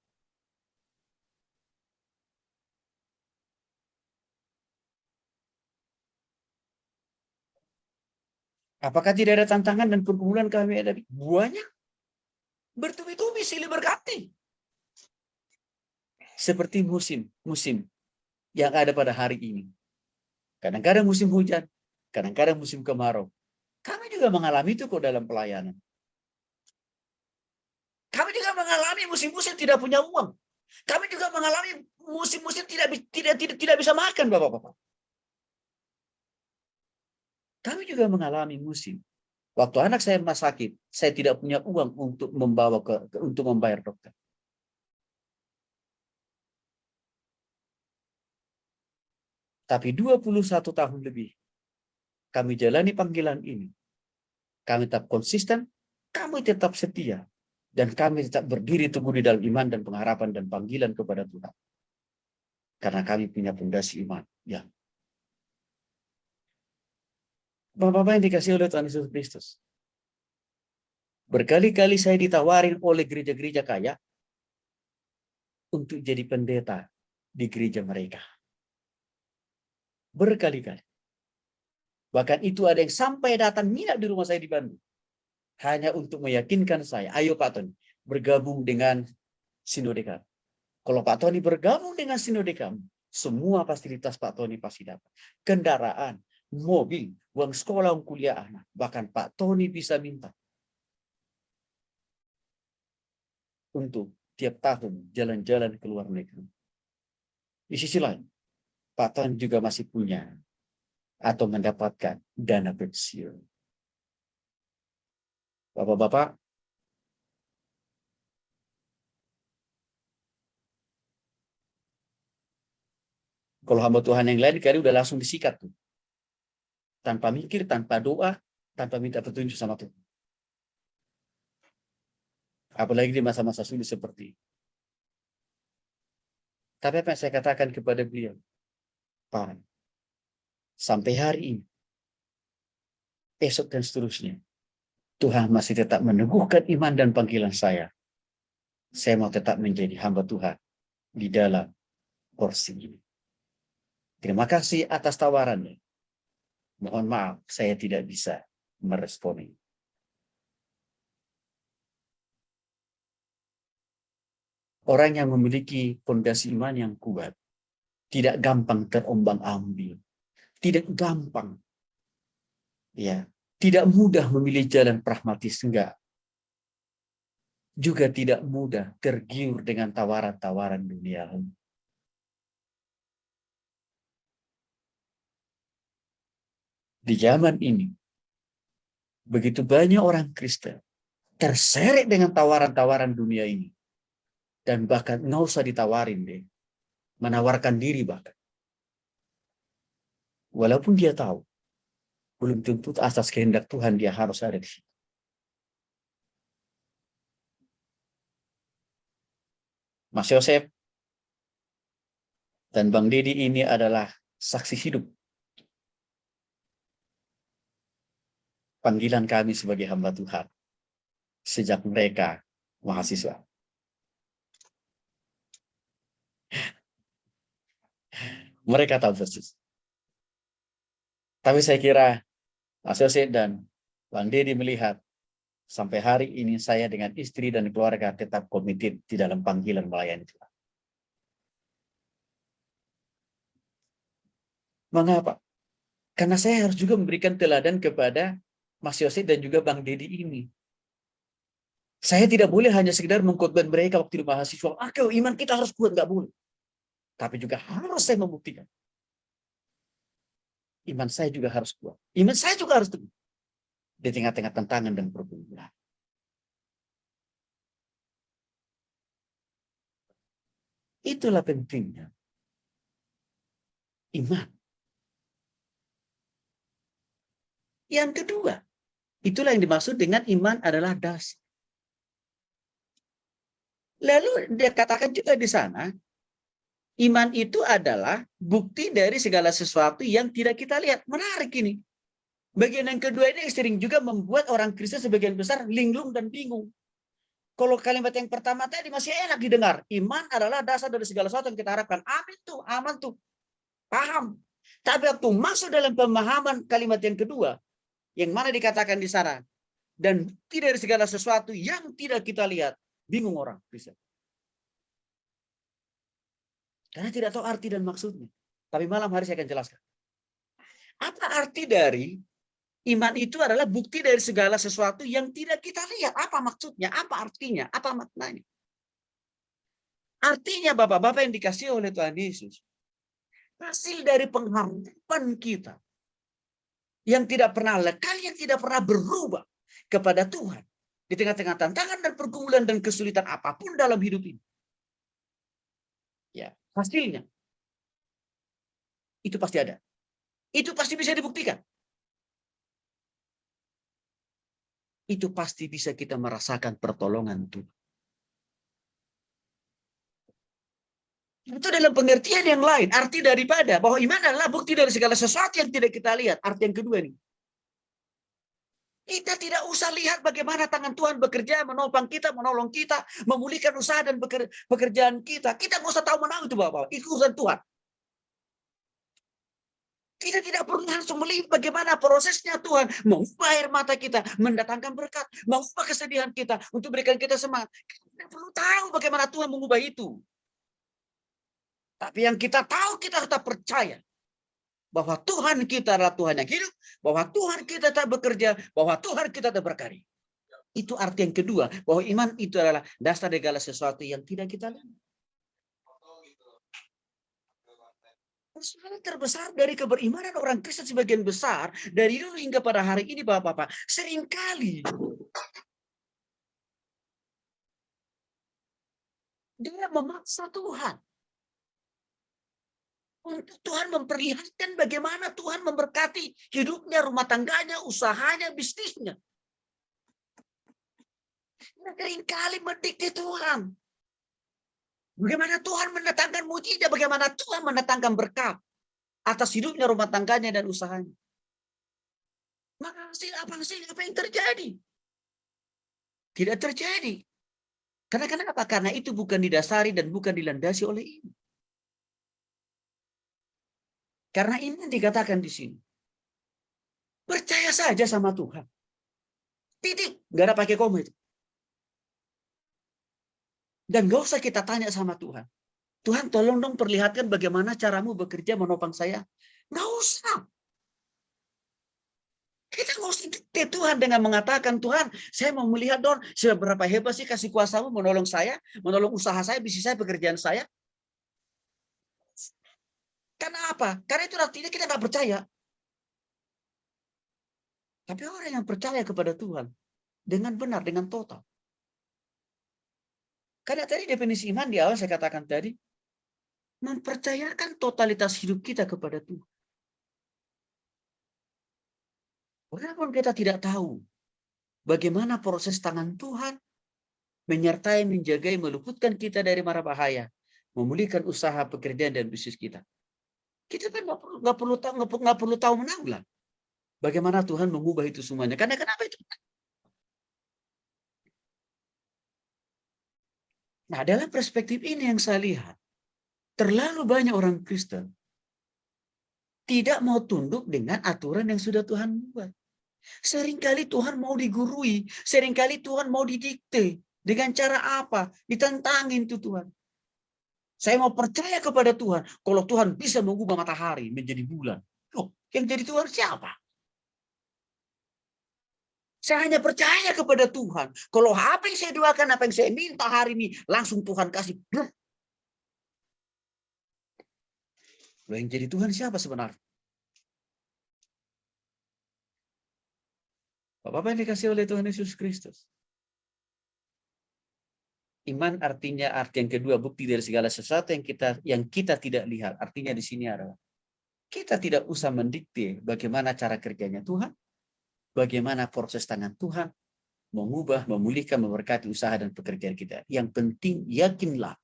Apakah tidak ada tantangan dan pergumulan kami hadapi? Banyak. Bertubi-tubi silih berganti. Seperti musim yang ada pada hari ini. Kadang-kadang musim hujan, kadang-kadang musim kemarau. Kami juga mengalami itu kok dalam pelayanan. Kami juga mengalami musim-musim tidak punya uang. Kami juga mengalami musim-musim tidak bisa makan, Bapak-bapak. Kami juga mengalami musim. Waktu anak saya sakit, saya tidak punya uang untuk untuk membayar dokter. Tapi 21 tahun lebih kami jalani panggilan ini. Kami tetap konsisten, kami tetap setia Dan kami tetap berdiri teguh di dalam iman dan pengharapan dan panggilan kepada Tuhan. Karena kami punya fondasi iman. Ya. Bapak-bapak yang dikasihi oleh Tuhan Yesus Kristus. Berkali-kali saya ditawarin oleh gereja-gereja kaya untuk jadi pendeta di gereja mereka. Berkali-kali. Bahkan itu ada yang sampai datang nginap di rumah saya di Bandung. Hanya untuk meyakinkan saya, ayo Pak Tony, bergabung dengan Sinode kami. Kalau Pak Tony bergabung dengan Sinode kami, semua fasilitas Pak Tony pasti dapat. Kendaraan, mobil, uang sekolah, uang kuliah anak. Bahkan Pak Tony bisa minta untuk tiap tahun jalan-jalan ke luar negeri. Di sisi lain, Pak Tony juga masih punya atau mendapatkan dana pensiun. Bapak-bapak, kalau hamba Tuhan yang lain kali udah langsung disikat tuh. Tanpa mikir, tanpa doa, tanpa minta petunjuk sama Tuhan. Apalagi di masa-masa sulit seperti ini. Tapi apa yang saya katakan kepada beliau? Pak, sampai hari ini, esok dan seterusnya, Tuhan masih tetap meneguhkan iman dan panggilan saya. Saya mau tetap menjadi hamba Tuhan di dalam porsi ini. Terima kasih atas tawarannya. Mohon maaf, saya tidak bisa meresponi. Orang yang memiliki fondasi iman yang kuat, tidak gampang terombang-ambing, tidak gampang, ya, tidak mudah memilih jalan pragmatis, enggak. Juga tidak mudah tergiur dengan tawaran-tawaran dunia. Di zaman ini, begitu banyak orang Kristen terseret dengan tawaran-tawaran dunia ini. Dan bahkan nggak usah ditawarin deh. Menawarkan diri bahkan. Walaupun dia tahu, belum tentu atas kehendak Tuhan dia harus ada di situ. Mas Yosef dan Bang Dedi ini adalah saksi hidup panggilan kami sebagai hamba Tuhan sejak mereka mahasiswa. Mereka tahu persis. Tapi saya kira Mas Yosef dan Bang Dedi melihat sampai hari ini saya dengan istri dan keluarga tetap komited di dalam panggilan melayani Tuhan. Mengapa? Karena saya harus juga memberikan teladan kepada Mas Yosef dan juga Bang Dedi ini. Saya tidak boleh hanya sekedar mengkhotbah mereka waktu di mahasiswa. Iman kita harus kuat, nggak boleh. Tapi juga harus saya membuktikan. Iman saya juga harus kuat. Iman saya juga harus teguh. Di tengah-tengah tantangan dan pergumulan. Itulah pentingnya. Iman. Yang kedua, itulah yang dimaksud dengan iman adalah dasar. Lalu dia katakan juga di sana, iman itu adalah bukti dari segala sesuatu yang tidak kita lihat. Menarik ini. Bagian yang kedua ini sering juga membuat orang Kristen sebagian besar linglung dan bingung. Kalau kalimat yang pertama tadi masih enak didengar. Iman adalah dasar dari segala sesuatu yang kita harapkan. Amin tuh, aman tuh. Paham. Tapi waktu masuk dalam pemahaman kalimat yang kedua, yang mana dikatakan di sana, dan bukti dari segala sesuatu yang tidak kita lihat, bingung orang Kristen. Karena tidak tahu arti dan maksudnya. Tapi malam hari saya akan jelaskan. Apa arti dari iman itu adalah bukti dari segala sesuatu yang tidak kita lihat. Apa maksudnya? Apa artinya? Apa maknanya? Artinya Bapak-Bapak yang dikasihi oleh Tuhan Yesus. Hasil dari pengharapan kita. Yang tidak pernah lekal, yang tidak pernah berubah kepada Tuhan. Di tengah-tengah tantangan dan pergumulan dan kesulitan apapun dalam hidup ini. Ya, hasilnya. Itu pasti ada. Itu pasti bisa dibuktikan. itu pasti bisa kita merasakan pertolongan Tuhan. Itu dalam pengertian yang lain, arti daripada bahwa iman adalah bukti dari segala sesuatu yang tidak kita lihat. Arti yang kedua nih. Kita tidak usah lihat bagaimana tangan Tuhan bekerja, menopang kita, menolong kita, memulihkan usaha dan pekerjaan kita. Kita nggak usah tahu menang itu Bapak. Itu urusan Tuhan. Kita tidak perlu langsung melihat bagaimana prosesnya Tuhan mengubah air mata kita, mendatangkan berkat, mengubah kesedihan kita, untuk berikan kita semangat. Kita tidak perlu tahu bagaimana Tuhan mengubah itu. Tapi yang kita tahu, kita tetap percaya bahwa Tuhan kita adalah Tuhan yang hidup, bahwa Tuhan kita tak bekerja, bahwa Tuhan kita tak berkarya. Itu arti yang kedua, bahwa iman itu adalah dasar segala sesuatu yang tidak kita lihat. Persoalan terbesar dari keberimanan orang Kristen sebagian besar, dari dulu hingga pada hari ini Bapak-Bapak, seringkali dia memaksa Tuhan. Untuk Tuhan memperlihatkan bagaimana Tuhan memberkati hidupnya, rumah tangganya, usahanya, bisnisnya. Seringkali mendikte Tuhan. Bagaimana Tuhan mendatangkan mujizat, bagaimana Tuhan mendatangkan berkat atas hidupnya, rumah tangganya, dan usahanya. Maka apa yang terjadi? Tidak terjadi. Karena kenapa? Karena itu bukan didasari dan bukan dilandasi oleh iman. Karena ini yang dikatakan di sini. Percaya saja sama Tuhan. Titik. Nggak ada pakai koma itu. Dan nggak usah kita tanya sama Tuhan. Tuhan tolong dong perlihatkan bagaimana caramu bekerja menopang saya. Nggak usah. Kita nggak usah dikte Tuhan dengan mengatakan, Tuhan, saya mau melihat dong seberapa hebat sih kasih kuasamu menolong saya, menolong usaha saya, bisnis saya, pekerjaan saya. Karena apa? Karena itu artinya kita nggak percaya. Tapi orang yang percaya kepada Tuhan dengan benar, dengan total. Karena tadi definisi iman di awal saya katakan tadi, mempercayakan totalitas hidup kita kepada Tuhan. Walaupun kita tidak tahu bagaimana proses tangan Tuhan menyertai, menjagai, meluputkan kita dari mara bahaya, memulihkan usaha, pekerjaan, dan bisnis kita. Kita kan nggak perlu tahu menaulah bagaimana Tuhan mengubah itu semuanya. Karena kenapa itu? Nah, dalam perspektif ini yang saya lihat, terlalu banyak orang Kristen tidak mau tunduk dengan aturan yang sudah Tuhan buat. Seringkali Tuhan mau digurui, seringkali Tuhan mau didikte. Dengan cara apa? Ditentangin tuh Tuhan. Saya mau percaya kepada Tuhan. Kalau Tuhan bisa mengubah matahari menjadi bulan. Loh, yang jadi Tuhan siapa? Saya hanya percaya kepada Tuhan. Kalau apa yang saya doakan, apa yang saya minta hari ini, langsung Tuhan kasih. Loh, yang jadi Tuhan siapa sebenarnya? Bapak-bapak yang dikasih oleh Tuhan Yesus Kristus. Iman artinya arti yang kedua, bukti dari segala sesuatu yang kita tidak lihat. Artinya di sini adalah kita tidak usah mendikte bagaimana cara kerjanya Tuhan, bagaimana proses tangan Tuhan mengubah, memulihkan, memberkati usaha dan pekerjaan kita. Yang penting yakinlah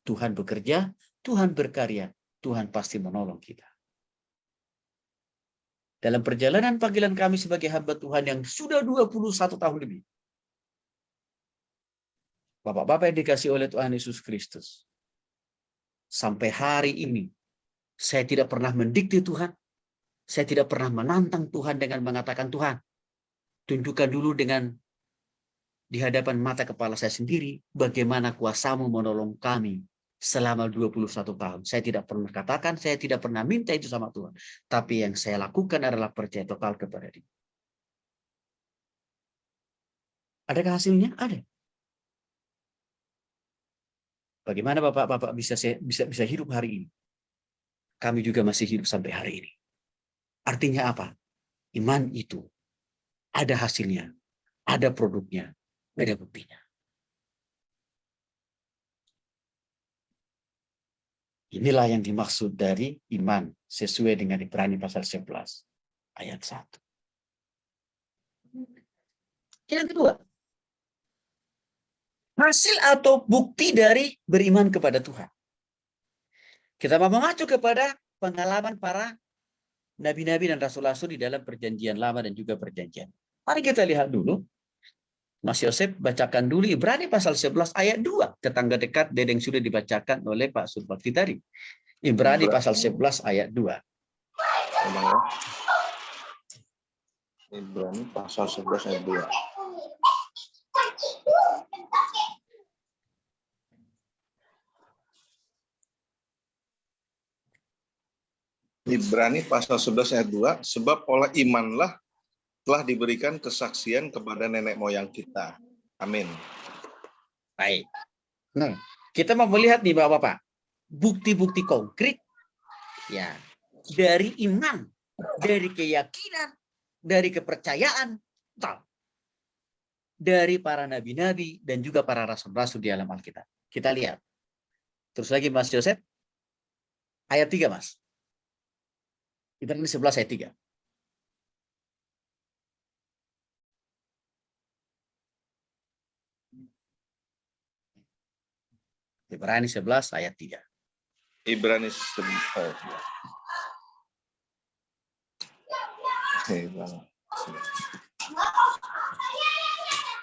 Tuhan bekerja, Tuhan berkarya, Tuhan pasti menolong kita. Dalam perjalanan panggilan kami sebagai hamba Tuhan yang sudah 21 tahun lebih, Bapak-bapak yang dikasih oleh Tuhan Yesus Kristus, sampai hari ini, saya tidak pernah mendikte Tuhan, saya tidak pernah menantang Tuhan dengan mengatakan, Tuhan, tunjukkan dulu dengan di hadapan mata kepala saya sendiri, bagaimana kuasamu menolong kami selama 21 tahun. Saya tidak pernah katakan, saya tidak pernah minta itu sama Tuhan. Tapi yang saya lakukan adalah percaya total kepada Dia. Adakah hasilnya? Ada. Bagaimana Bapak-bapak bisa hidup hari ini? Kami juga masih hidup sampai hari ini. Artinya apa? Iman itu ada hasilnya, ada produknya, ada buktinya. Inilah yang dimaksud dari iman sesuai dengan Ibrani pasal 11 ayat 1. Yang kedua, hasil atau bukti dari beriman kepada Tuhan. Kita mau mengacu kepada pengalaman para nabi-nabi dan rasul-rasul di dalam perjanjian lama dan juga perjanjian. Mari kita lihat dulu. Mas Yosef bacakan dulu Ibrani pasal 11 ayat 2. Tetangga dekat Dedeng sudah dibacakan oleh Pak Surbakti tadi. Ibrani pasal 11 ayat 2. Ibrani pasal 11 ayat 2. Ibrani pasal 11 ayat 2, sebab oleh imanlah telah diberikan kesaksian kepada nenek moyang kita. Amin. Baik. Nah, kita mau melihat nih Bapak-Bapak, bukti-bukti konkret ya dari iman, dari keyakinan, dari kepercayaan, dari para nabi-nabi dan juga para rasul-rasul di dalam Alkitab. Kita lihat. Terus lagi Mas Yosef, ayat 3 Mas. Ibrani 11 ayat 3. Ibrani 11 ayat 3. Ibrani 11 ayat 3.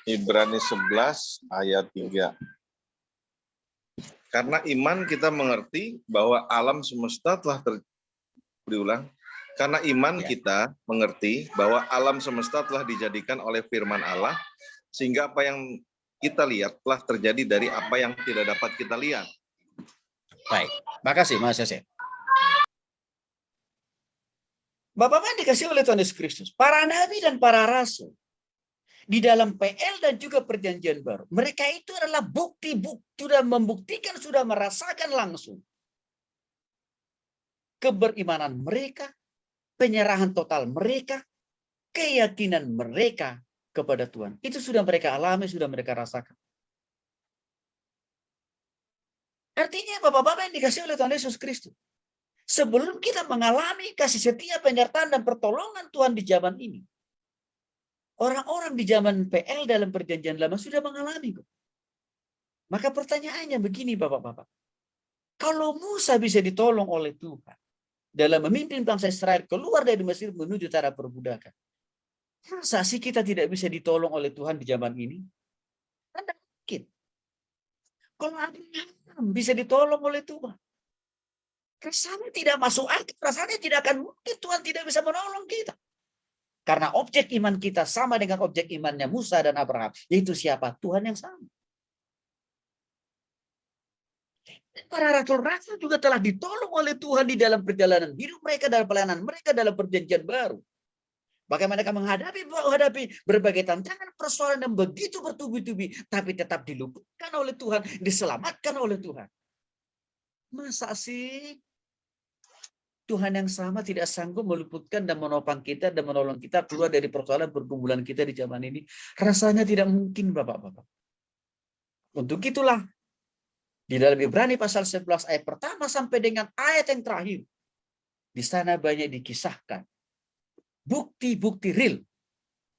Ibrani 11 ayat 3. Karena iman kita mengerti bahwa alam semesta telah diulang. Karena iman kita mengerti bahwa alam semesta telah dijadikan oleh firman Allah, sehingga apa yang kita lihat telah terjadi dari apa yang tidak dapat kita lihat. Baik, makasih Mas Yosef. Bapak-bapak dikasih oleh Tuhan Yesus Kristus, para nabi dan para rasul di dalam PL dan juga perjanjian baru, mereka itu adalah bukti-bukti, sudah membuktikan, sudah merasakan langsung keberimanan mereka, penyerahan total mereka, keyakinan mereka kepada Tuhan. Itu sudah mereka alami, sudah mereka rasakan. Artinya Bapak-bapak yang dikasih oleh Tuhan Yesus Kristus, sebelum kita mengalami kasih setia, penyertaan dan pertolongan Tuhan di zaman ini, orang-orang di zaman PL dalam perjanjian lama sudah mengalami. Maka pertanyaannya begini Bapak-bapak. Kalau Musa bisa ditolong oleh Tuhan dalam memimpin bangsa Israel keluar dari Mesir menuju tanah perbudakan, masa sih kita tidak bisa ditolong oleh Tuhan di zaman ini? Tidak mungkin. Kalau Abraham bisa ditolong oleh Tuhan, rasanya tidak masuk akal, rasanya tidak akan mungkin Tuhan tidak bisa menolong kita. Karena objek iman kita sama dengan objek imannya Musa dan Abraham, yaitu siapa? Tuhan yang sama. Para rasul-rasul juga telah ditolong oleh Tuhan di dalam perjalanan hidup mereka, dalam pelayanan mereka, dalam perjanjian baru. Bagaimana mereka menghadapi berbagai tantangan, persoalan yang begitu bertubi-tubi, tapi tetap diluputkan oleh Tuhan, diselamatkan oleh Tuhan. Masa sih Tuhan yang sama tidak sanggup meluputkan dan menopang kita dan menolong kita keluar dari persoalan pergumulan kita di zaman ini? Rasanya tidak mungkin, Bapak-bapak. Untuk itulah, di dalam Ibrani pasal 11 ayat pertama sampai dengan ayat yang terakhir, di sana banyak dikisahkan bukti-bukti real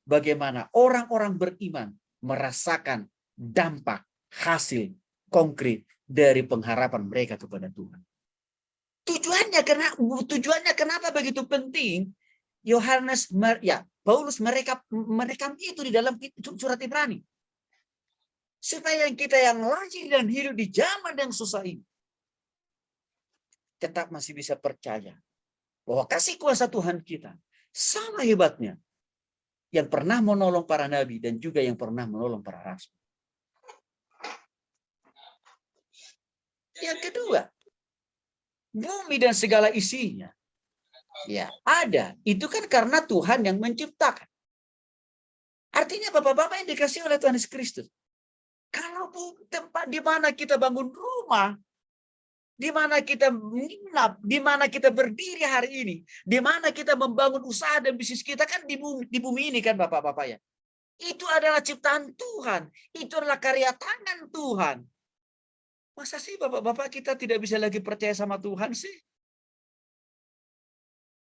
bagaimana orang-orang beriman merasakan dampak hasil konkret dari pengharapan mereka kepada Tuhan. Tujuannya kenapa begitu penting? Paulus merekam itu di dalam surat Ibrani. Supaya kita yang lahir dan hidup di zaman yang susah ini tetap masih bisa percaya bahwa kasih kuasa Tuhan kita sama hebatnya yang pernah menolong para nabi dan juga yang pernah menolong para rasul. Yang kedua, bumi dan segala isinya ada. Itu kan karena Tuhan yang menciptakan. Artinya Bapak-bapak yang dikasih oleh Tuhan Yesus Kristus, kalau tempat di mana kita bangun rumah, di mana kita menginap, di mana kita berdiri hari ini, di mana kita membangun usaha dan bisnis kita kan di bumi ini kan Bapak-bapak ya. Itu adalah ciptaan Tuhan. Itu adalah karya tangan Tuhan. Masa sih Bapak-bapak kita tidak bisa lagi percaya sama Tuhan sih?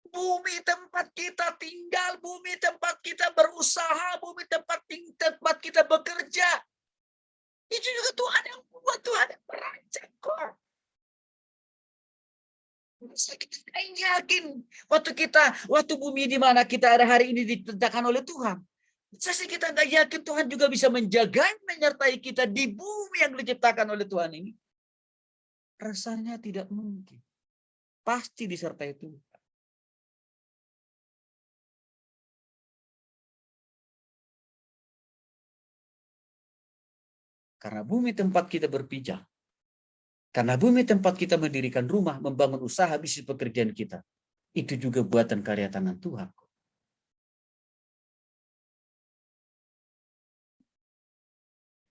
Bumi tempat kita tinggal, bumi tempat kita berusaha, bumi tempat kita bekerja. Itu juga Tuhan yang buat, Tuhan yang merancang kok. Kita yakin waktu bumi di mana kita ada hari ini diciptakan oleh Tuhan. Saya kita nggak yakin Tuhan juga bisa menjaga, menyertai kita di bumi yang diciptakan oleh Tuhan ini. Rasanya tidak mungkin. Pasti disertai Tuhan. Karena bumi tempat kita berpijak. Karena bumi tempat kita mendirikan rumah, membangun usaha, bisnis pekerjaan kita. Itu juga buatan karya tangan Tuhan.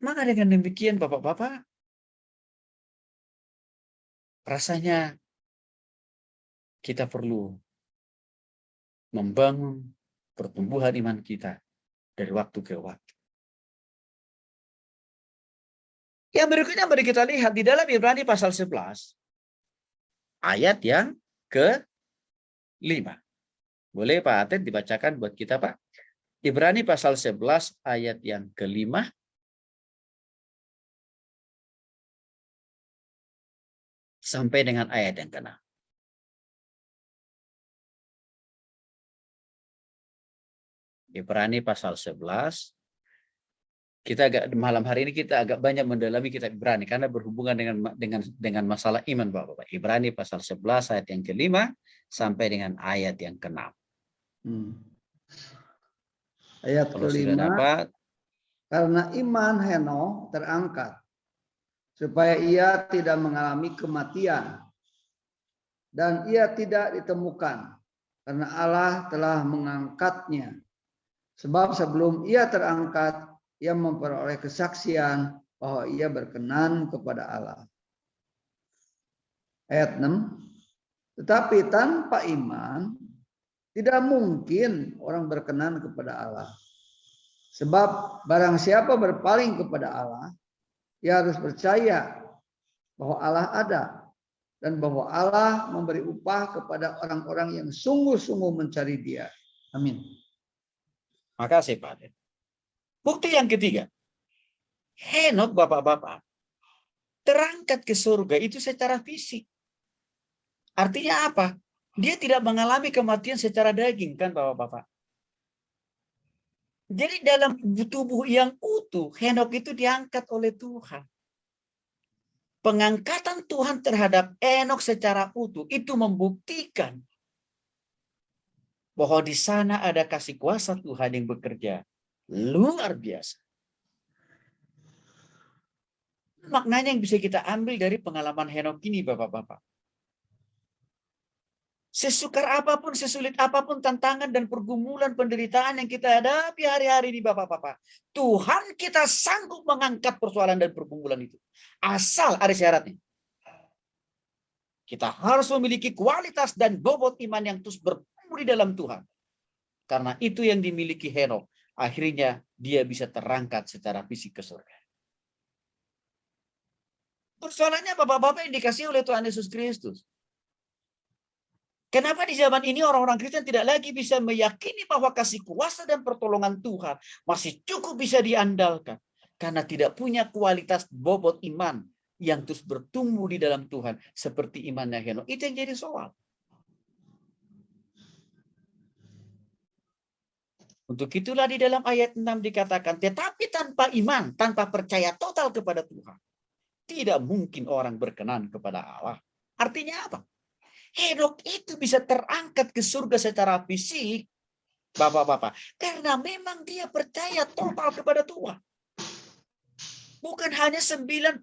Maka dengan demikian Bapak-Bapak, rasanya kita perlu membangun pertumbuhan iman kita dari waktu ke waktu. Yang berikutnya mari kita lihat di dalam Ibrani pasal 11 ayat yang ke-5. Boleh Pak Aten dibacakan buat kita Pak? Ibrani pasal 11 ayat yang ke-5. Sampai dengan ayat yang ke-6. Ibrani pasal 11. Malam hari ini kita agak banyak mendalami kitab Ibrani karena berhubungan dengan masalah iman Bapak-Bapak. Ibrani pasal 11 ayat yang ke-5 sampai dengan ayat yang ke-6. Ayat Kalau ke-5, sudah dapat, karena iman Henokh terangkat supaya ia tidak mengalami kematian dan ia tidak ditemukan karena Allah telah mengangkatnya. Sebab sebelum ia terangkat, ia memperoleh kesaksian bahwa ia berkenan kepada Allah. Ayat 6. Tetapi tanpa iman tidak mungkin orang berkenan kepada Allah. Sebab barang siapa berpaling kepada Allah, ia harus percaya bahwa Allah ada dan bahwa Allah memberi upah kepada orang-orang yang sungguh-sungguh mencari Dia. Amin. Makasih Pak Aten. Bukti yang ketiga, Henokh Bapak-Bapak terangkat ke surga itu secara fisik. Artinya apa? Dia tidak mengalami kematian secara daging kan Bapak-Bapak. Jadi dalam tubuh yang utuh, Henokh itu diangkat oleh Tuhan. Pengangkatan Tuhan terhadap Henokh secara utuh itu membuktikan bahwa di sana ada kasih kuasa Tuhan yang bekerja luar biasa. Maknanya yang bisa kita ambil dari pengalaman Henokh ini Bapak-Bapak. Sesukar apapun, sesulit apapun tantangan dan pergumulan penderitaan yang kita hadapi hari-hari ini Bapak-Bapak. Tuhan kita sanggup mengangkat persoalan dan pergumulan itu. Asal ada syaratnya. Kita harus memiliki kualitas dan bobot iman yang terus bertumbuh di dalam Tuhan. Karena itu yang dimiliki Henokh. Akhirnya dia bisa terangkat secara fisik ke surga. Persoalannya Bapak-Bapak yang dikasih oleh Tuhan Yesus Kristus. Kenapa di zaman ini orang-orang Kristen tidak lagi bisa meyakini bahwa kasih kuasa dan pertolongan Tuhan masih cukup bisa diandalkan. Karena tidak punya kualitas bobot iman yang terus bertumbuh di dalam Tuhan. Seperti imannya Henokh. Itu yang jadi soal. Untuk itulah di dalam ayat 6 dikatakan, tetapi tanpa iman, tanpa percaya total kepada Tuhan, tidak mungkin orang berkenan kepada Allah. Artinya apa? Henokh itu bisa terangkat ke surga secara fisik, Bapak-Bapak, karena memang dia percaya total kepada Tuhan. Bukan hanya 99%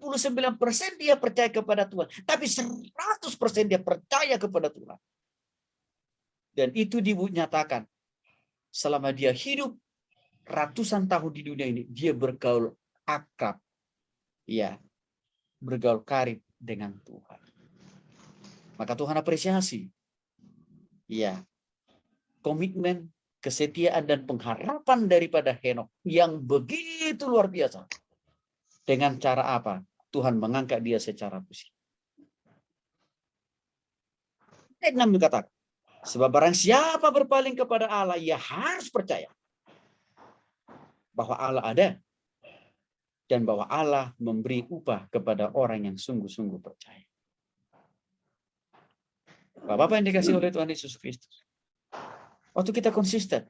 dia percaya kepada Tuhan, tapi 100% dia percaya kepada Tuhan. Dan itu dinyatakan selama dia hidup ratusan tahun di dunia ini, dia bergaul akrab, ya, bergaul karib dengan Tuhan. Maka Tuhan apresiasi, ya, komitmen, kesetiaan dan pengharapan daripada Henokh yang begitu luar biasa. Dengan cara apa? Tuhan mengangkat dia secara fisik. Ayat 6 dikatakan, Sebab barang siapa berpaling kepada Allah, ia harus percaya bahwa Allah ada dan bahwa Allah memberi upah kepada orang yang sungguh-sungguh percaya. Bapak-bapak yang dikasihi oleh Tuhan Yesus Kristus, waktu kita konsisten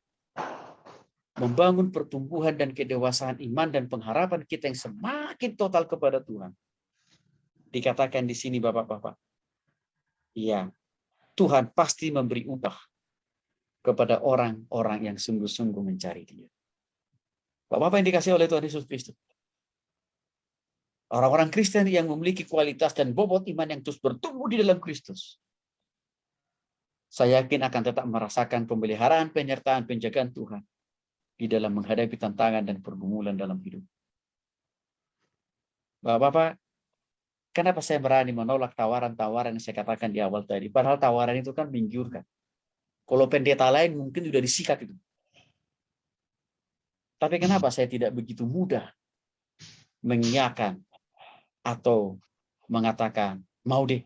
membangun pertumbuhan dan kedewasaan iman dan pengharapan kita yang semakin total kepada Tuhan, dikatakan di sini Bapak-bapak, ya, Tuhan pasti memberi upah kepada orang-orang yang sungguh-sungguh mencari Dia. Bapak-bapak yang dikasihi oleh Tuhan Yesus Kristus, orang-orang Kristen yang memiliki kualitas dan bobot iman yang terus bertumbuh di dalam Kristus, saya yakin akan tetap merasakan pemeliharaan, penyertaan, penjagaan Tuhan di dalam menghadapi tantangan dan pergumulan dalam hidup. Bapak-bapak, kenapa saya berani menolak tawaran-tawaran yang saya katakan di awal tadi? Padahal tawaran itu kan menggiurkan. Kalau pendeta lain mungkin sudah disikat itu. Tapi kenapa saya tidak begitu mudah mengiyakan atau mengatakan, mau deh.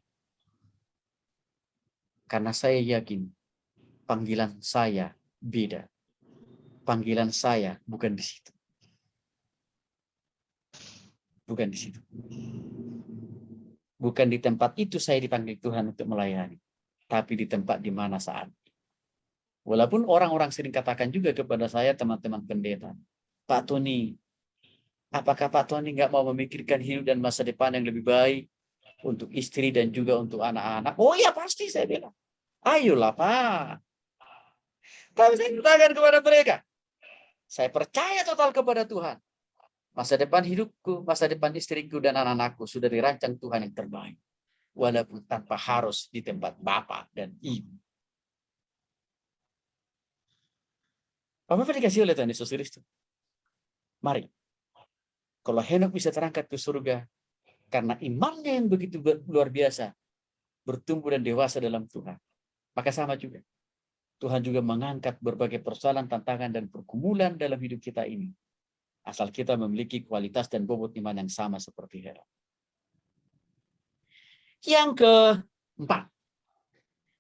Karena saya yakin panggilan saya beda. Panggilan saya bukan di situ. Bukan di situ. Bukan di tempat itu saya dipanggil Tuhan untuk melayani. Tapi di tempat di mana saat. Walaupun orang-orang sering katakan juga kepada saya, teman-teman pendeta, Pak Tony, apakah Pak Tony nggak mau memikirkan hidup dan masa depan yang lebih baik untuk istri dan juga untuk anak-anak? Oh ya pasti, saya bilang. Ayolah Pak. Tapi saya katakan kepada mereka, saya percaya total kepada Tuhan. Masa depan hidupku, masa depan istriku dan anak-anakku sudah dirancang Tuhan yang terbaik. Walaupun tanpa harus di tempat Bapak dan Ibu. Bapak dikasih oleh Tuhan Yesus Kristus. Mari. Kalau Henok bisa terangkat ke surga, karena imannya yang begitu luar biasa, bertumbuh dan dewasa dalam Tuhan. Maka sama juga. Tuhan juga mengangkat berbagai persoalan, tantangan, dan pergumulan dalam hidup kita ini. Asal kita memiliki kualitas dan bobot iman yang sama seperti Henok. Yang keempat.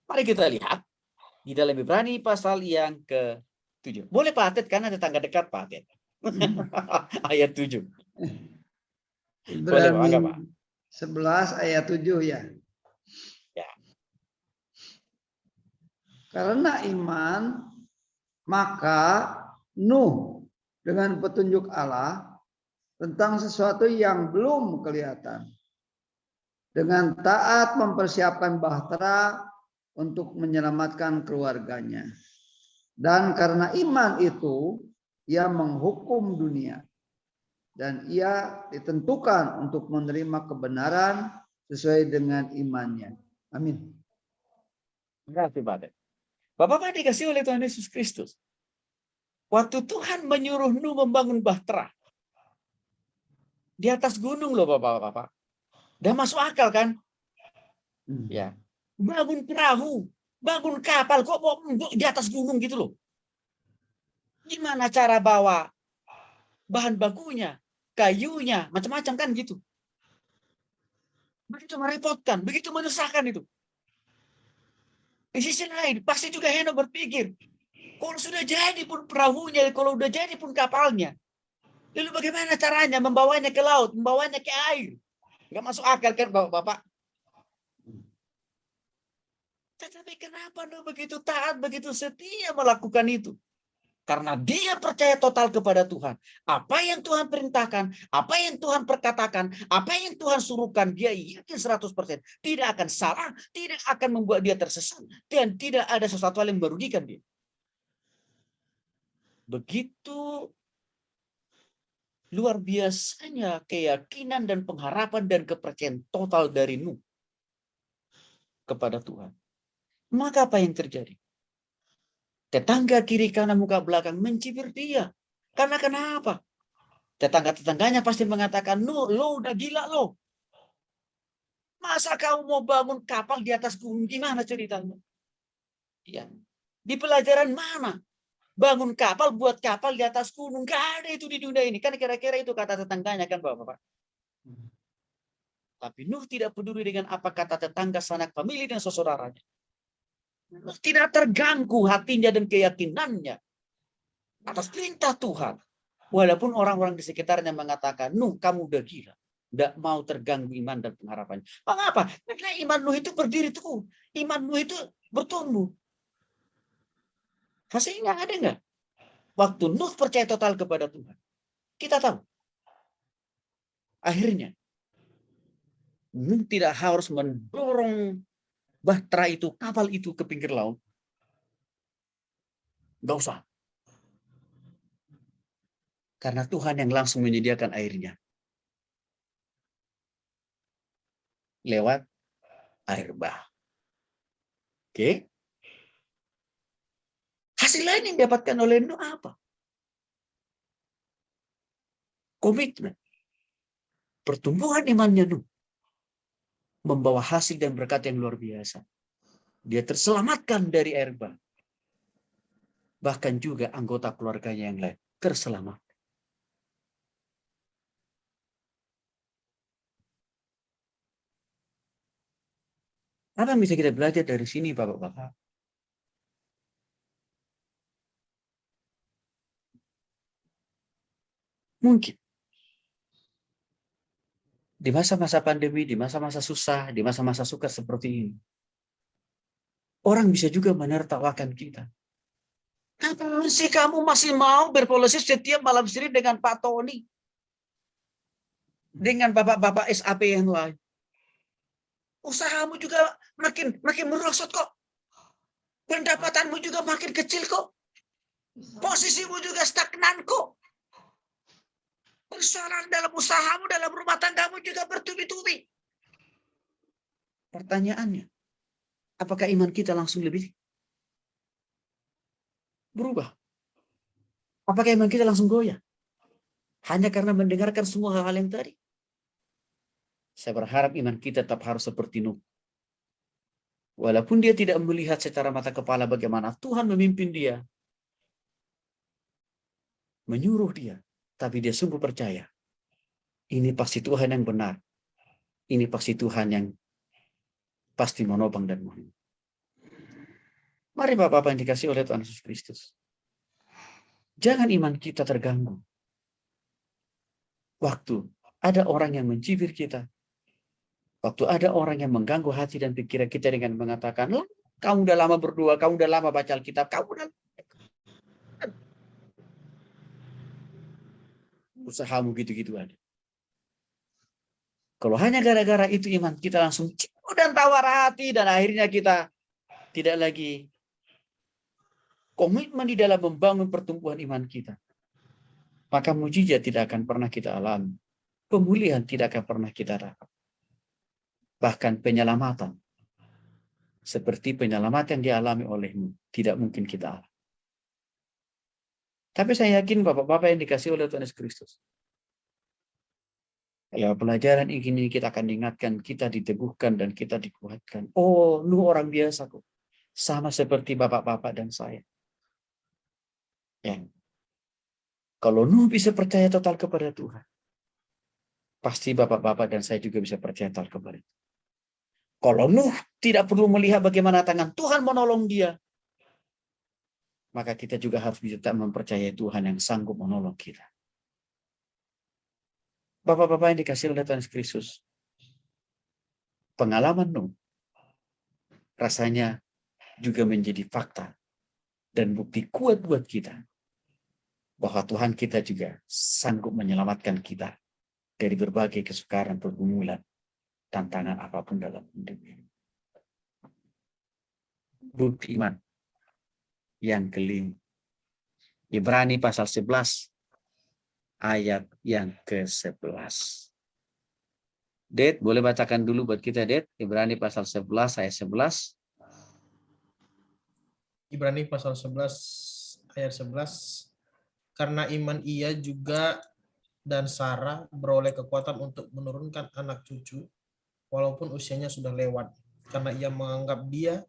Mari kita lihat. Di dalam Ibrani pasal yang ke-7. Boleh Pak Atet, karena tetangga dekat Pak Atet. Ayat 7. Boleh, Ibrani Pak. 11 ayat 7 ya. Ya. Karena iman, maka Nuh dengan petunjuk Allah tentang sesuatu yang belum kelihatan. Dengan taat mempersiapkan bahtera untuk menyelamatkan keluarganya. Dan karena iman itu, ia menghukum dunia. Dan ia ditentukan untuk menerima kebenaran sesuai dengan imannya. Amin. Terima kasih, Pak. Bapak dikasih oleh Tuhan Yesus Kristus. Waktu Tuhan menyuruh Nuh membangun bahtera. Di atas gunung loh Bapak-bapak. Dan masuk akal kan? Ya. Bangun perahu. Bangun kapal. Kok di atas gunung gitu loh. Gimana cara bawa bahan bakunya, kayunya, macam-macam kan gitu. Begitu merepotkan, begitu menyusahkan itu. Di sisi lain, pasti juga Henok berpikir, kalau sudah jadi pun perahunya, kalau sudah jadi pun kapalnya, lalu bagaimana caranya membawanya ke laut, membawanya ke air? Nggak masuk akal kan Bapak? Tetapi kenapa Nuh begitu taat, begitu setia melakukan itu? Karena dia percaya total kepada Tuhan. Apa yang Tuhan perintahkan, apa yang Tuhan perkatakan, apa yang Tuhan suruhkan, dia yakin 100%. Tidak akan salah, tidak akan membuat dia tersesat, dan tidak ada sesuatu yang merugikan dia. Begitu luar biasanya keyakinan dan pengharapan dan kepercayaan total dari Nuh kepada Tuhan. Maka apa yang terjadi? Tetangga kiri kanan muka belakang mencibir dia. Karena kenapa? Tetangga-tetangganya pasti mengatakan, Nuh, lo udah gila lo. Masa kau mau bangun kapal di atas gunung? Gimana ceritanya? Ya. Di pelajaran mana? Bangun kapal, buat kapal di atas gunung. Gak ada itu di dunia ini. Kan kira-kira itu kata tetangganya kan Bapak-Bapak. Tapi Nuh tidak peduli dengan apa kata tetangga, sanak famili, dan saudaranya. Tidak terganggu hatinya dan keyakinannya atas perintah Tuhan. Walaupun orang-orang di sekitarnya mengatakan, Nuh, kamu udah gila. Tidak mau terganggu iman dan pengharapannya. Mengapa? Karena iman Nuh itu berdiri teguh. Iman Nuh itu bertumbuh. Hasilnya ada nggak? Waktu Nuh percaya total kepada Tuhan. Kita tahu. Akhirnya, Nuh tidak harus mendorong bahtera itu, kapal itu ke pinggir laut. Nggak usah. Karena Tuhan yang langsung menyediakan airnya. Lewat air bah. Oke. Hasil lain yang didapatkan oleh Nuh apa? Komitmen. Pertumbuhan imannya Nuh membawa hasil dan berkat yang luar biasa. Dia terselamatkan dari air bah. Bahkan juga anggota keluarganya yang lain terselamat. Apa yang bisa kita belajar dari sini, Bapak-Bapak? Mungkin di masa-masa pandemi, di masa-masa susah, di masa-masa sukar seperti ini, orang bisa juga menertawakan kita. Kapan sih kamu masih mau berpolisi setiap malam siri dengan Pak Tony? Dengan bapak-bapak SAP yang lain? Usahamu juga makin merosot kok. Pendapatanmu juga makin kecil kok. Posisimu juga stagnan kok. Persoalan dalam usahamu, dalam rumah tanggamu juga bertubi-tubi. Pertanyaannya, apakah iman kita langsung lebih berubah? Apakah iman kita langsung goyah? Hanya karena mendengarkan semua hal-hal yang tadi? Saya berharap iman kita tetap harus seperti Nuh. Walaupun dia tidak melihat secara mata kepala bagaimana Tuhan memimpin dia, menyuruh dia, tapi dia sungguh percaya. Ini pasti Tuhan yang benar. Ini pasti Tuhan yang pasti menopang dan mohon. Mari Bapak-Bapak yang dikasih oleh Tuhan Yesus Kristus. Jangan iman kita terganggu. Waktu ada orang yang mencibir kita. Waktu ada orang yang mengganggu hati dan pikiran kita dengan mengatakan, kamu udah lama berdoa, kamu udah lama baca Alkitab, kamu udah usahamu gitu-gitu aja. Kalau hanya gara-gara itu iman kita langsung ciut dan tawar hati dan akhirnya kita tidak lagi komitmen di dalam membangun pertumbuhan iman kita. Maka mujizat tidak akan pernah kita alami. Pemulihan tidak akan pernah kita dapat. Bahkan penyelamatan. Seperti penyelamatan yang dialami olehmu. Tidak mungkin kita alami. Tapi saya yakin Bapak-Bapak yang dikasih oleh Tuhan Yesus Kristus. Ya, pelajaran ini kita akan ingatkan, kita diteguhkan dan kita dikuatkan. Oh, Nuh orang biasa kok. Sama seperti Bapak-Bapak dan saya. Ya. Kalau Nuh bisa percaya total kepada Tuhan, pasti Bapak-Bapak dan saya juga bisa percaya total kepada Tuhan. Kalau Nuh tidak perlu melihat bagaimana tangan Tuhan menolong dia, maka kita juga harus bisa mempercayai Tuhan yang sanggup menolong kita. Bapak-bapak yang dikasih oleh Tuhan Yesus Kristus, pengalaman Nuh rasanya juga menjadi fakta dan bukti kuat buat kita bahwa Tuhan kita juga sanggup menyelamatkan kita dari berbagai kesukaran, pergumulan, tantangan apapun dalam hidup ini. Bukti iman yang kelima. Ibrani pasal 11 ayat yang ke-11. Det, boleh bacakan dulu buat kita, Det. Ibrani pasal 11 ayat 11. Ibrani pasal 11 ayat 11. Karena iman ia juga dan Sarah beroleh kekuatan untuk menurunkan anak cucu walaupun usianya sudah lewat. Karena ia menganggap dia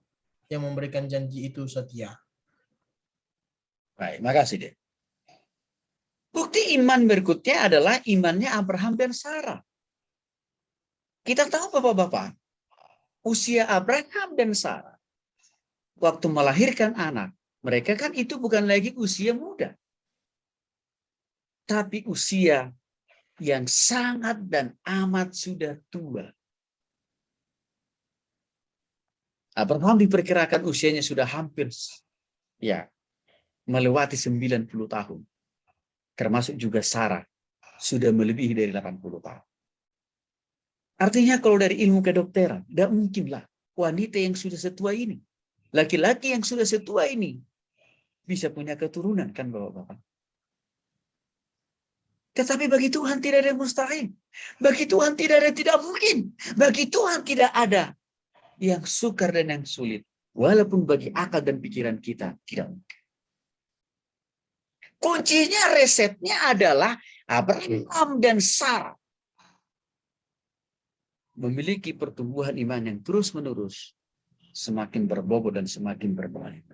yang memberikan janji itu setia. Baik, makasih, Det. Bukti iman berikutnya adalah imannya Abraham dan Sarah. Kita tahu Bapak-bapak, usia Abraham dan Sarah waktu melahirkan anak, mereka kan itu bukan lagi usia muda, tapi usia yang sangat dan amat sudah tua. Abraham diperkirakan usianya sudah hampir melewati 90 tahun. Termasuk juga Sarah sudah melebihi dari 80 tahun. Artinya kalau dari ilmu kedokteran, tidak mungkinlah wanita yang sudah setua ini, laki-laki yang sudah setua ini bisa punya keturunan, kan Bapak-Bapak? Tetapi bagi Tuhan tidak ada yang mustahil. Bagi Tuhan tidak ada yang tidak mungkin. Bagi Tuhan tidak ada yang sukar dan yang sulit. Walaupun bagi akal dan pikiran kita tidak mungkin. Kuncinya, resepnya adalah Abraham dan Sarah memiliki pertumbuhan iman yang terus-menerus semakin berbobot dan semakin berbalik.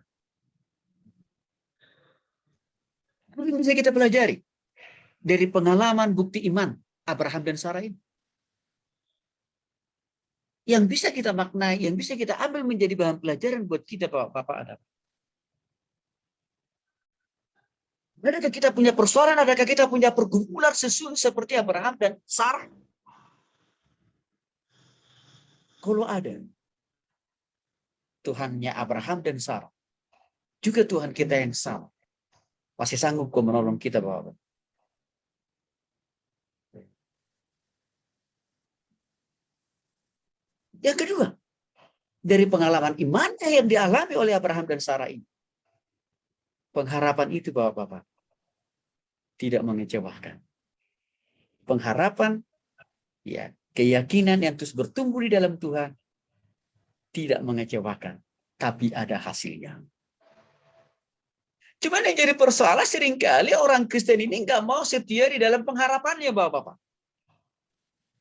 Apa yang bisa kita pelajari dari pengalaman bukti iman Abraham dan Sarah ini? Yang bisa kita maknai, yang bisa kita ambil menjadi bahan pelajaran buat kita, Bapak-Bapak, ada. Adakah kita punya persoalan, adakah kita punya pergumulan seperti Abraham dan Sarah? Kalau ada, Tuhannya Abraham dan Sarah, juga Tuhan kita yang sama, masih sanggup kok menolong kita, Bapak. Yang kedua, dari pengalaman imannya yang dialami oleh Abraham dan Sarah ini, pengharapan itu, Bapak-Bapak, tidak mengecewakan. Pengharapan, keyakinan yang terus bertumbuh di dalam Tuhan, tidak mengecewakan, tapi ada hasilnya. Cuman yang jadi persoalan seringkali orang Kristen ini nggak mau setia di dalam pengharapannya, Bapak-Bapak.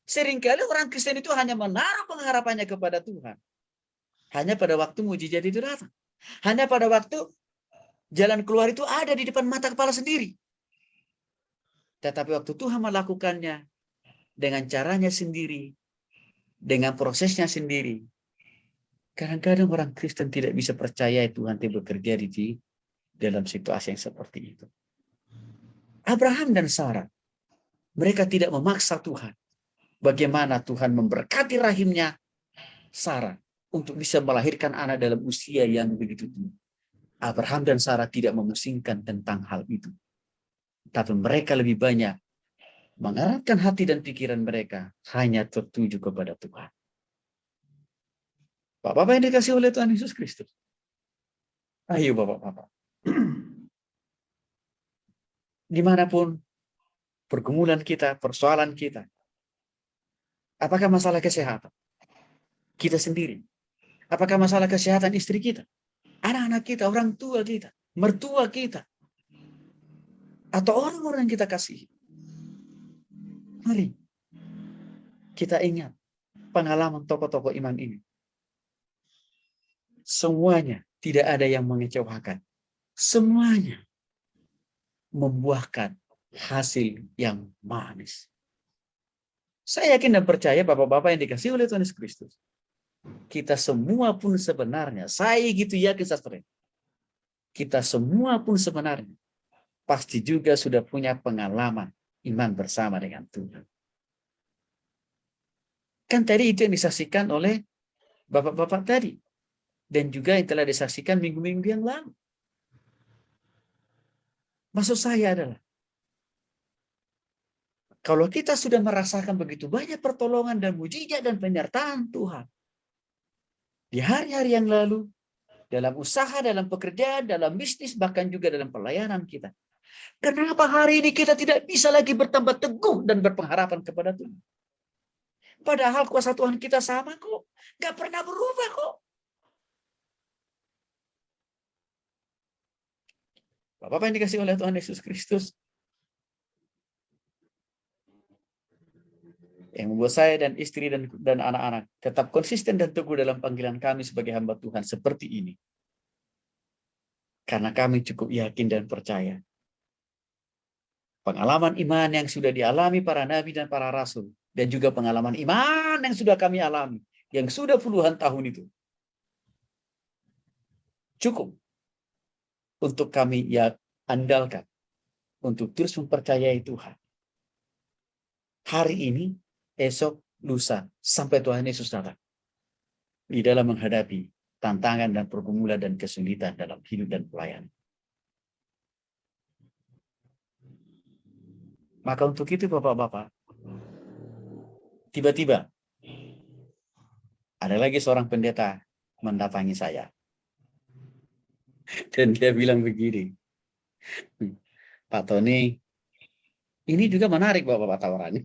Seringkali orang Kristen itu hanya menaruh pengharapannya kepada Tuhan. Hanya pada waktu mujizat itu datang. Hanya pada waktu jalan keluar itu ada di depan mata kepala sendiri. Tetapi waktu Tuhan melakukannya dengan caranya sendiri, dengan prosesnya sendiri, kadang-kadang orang Kristen tidak bisa percaya Tuhan itu bekerja di dalam situasi yang seperti itu. Abraham dan Sarah, mereka tidak memaksa Tuhan. Bagaimana Tuhan memberkati rahimnya Sarah untuk bisa melahirkan anak dalam usia yang begitu tua. Abraham dan Sarah tidak memusingkan tentang hal itu. Tapi mereka lebih banyak mengarahkan hati dan pikiran mereka hanya tertuju kepada Tuhan. Bapak-bapak yang dikasihi oleh Tuhan Yesus Kristus. Ayo Bapak-bapak. Dimanapun pergumulan kita, persoalan kita. Apakah masalah kesehatan? Kita sendiri. Apakah masalah kesehatan istri kita? Anak-anak kita, orang tua kita, mertua kita. Atau orang-orang yang kita kasihi. Mari kita ingat pengalaman tokoh-tokoh iman ini. Semuanya tidak ada yang mengecewakan. Semuanya membuahkan hasil yang manis. Saya yakin dan percaya Bapak-bapak yang dikasihi oleh Tuhan Yesus Kristus. Kita semua pun sebenarnya, saya gitu yakin saudara. Kita semua pun sebenarnya pasti juga sudah punya pengalaman iman bersama dengan Tuhan. Kan tadi itu yang disaksikan oleh Bapak-bapak tadi. Dan juga yang telah disaksikan minggu-minggu yang lalu. Maksud saya adalah, kalau kita sudah merasakan begitu banyak pertolongan dan mujizat dan penyertaan Tuhan, di hari-hari yang lalu, dalam usaha, dalam pekerjaan, dalam bisnis, bahkan juga dalam pelayanan kita. Kenapa hari ini kita tidak bisa lagi bertambah teguh dan berpengharapan kepada Tuhan? Padahal kuasa Tuhan kita sama kok. Gak pernah berubah kok. Bapak yang dikasihi oleh Tuhan Yesus Kristus. Yang membuat saya dan istri dan anak-anak tetap konsisten dan teguh dalam panggilan kami sebagai hamba Tuhan seperti ini. Karena kami cukup yakin dan percaya. Pengalaman iman yang sudah dialami para nabi dan para rasul. Dan juga pengalaman iman yang sudah kami alami. Yang sudah puluhan tahun itu. cukup untuk kami ya andalkan untuk terus mempercayai Tuhan. Hari ini, esok, lusa, sampai Tuhan Yesus datang. Di dalam menghadapi tantangan dan pergumulan dan kesulitan dalam hidup dan pelayanan. Maka untuk itu Bapak-Bapak, tiba-tiba ada lagi seorang pendeta mendatangi saya. Dan dia bilang begini, Pak Tony, ini juga menarik Bapak-Bapak tawarannya.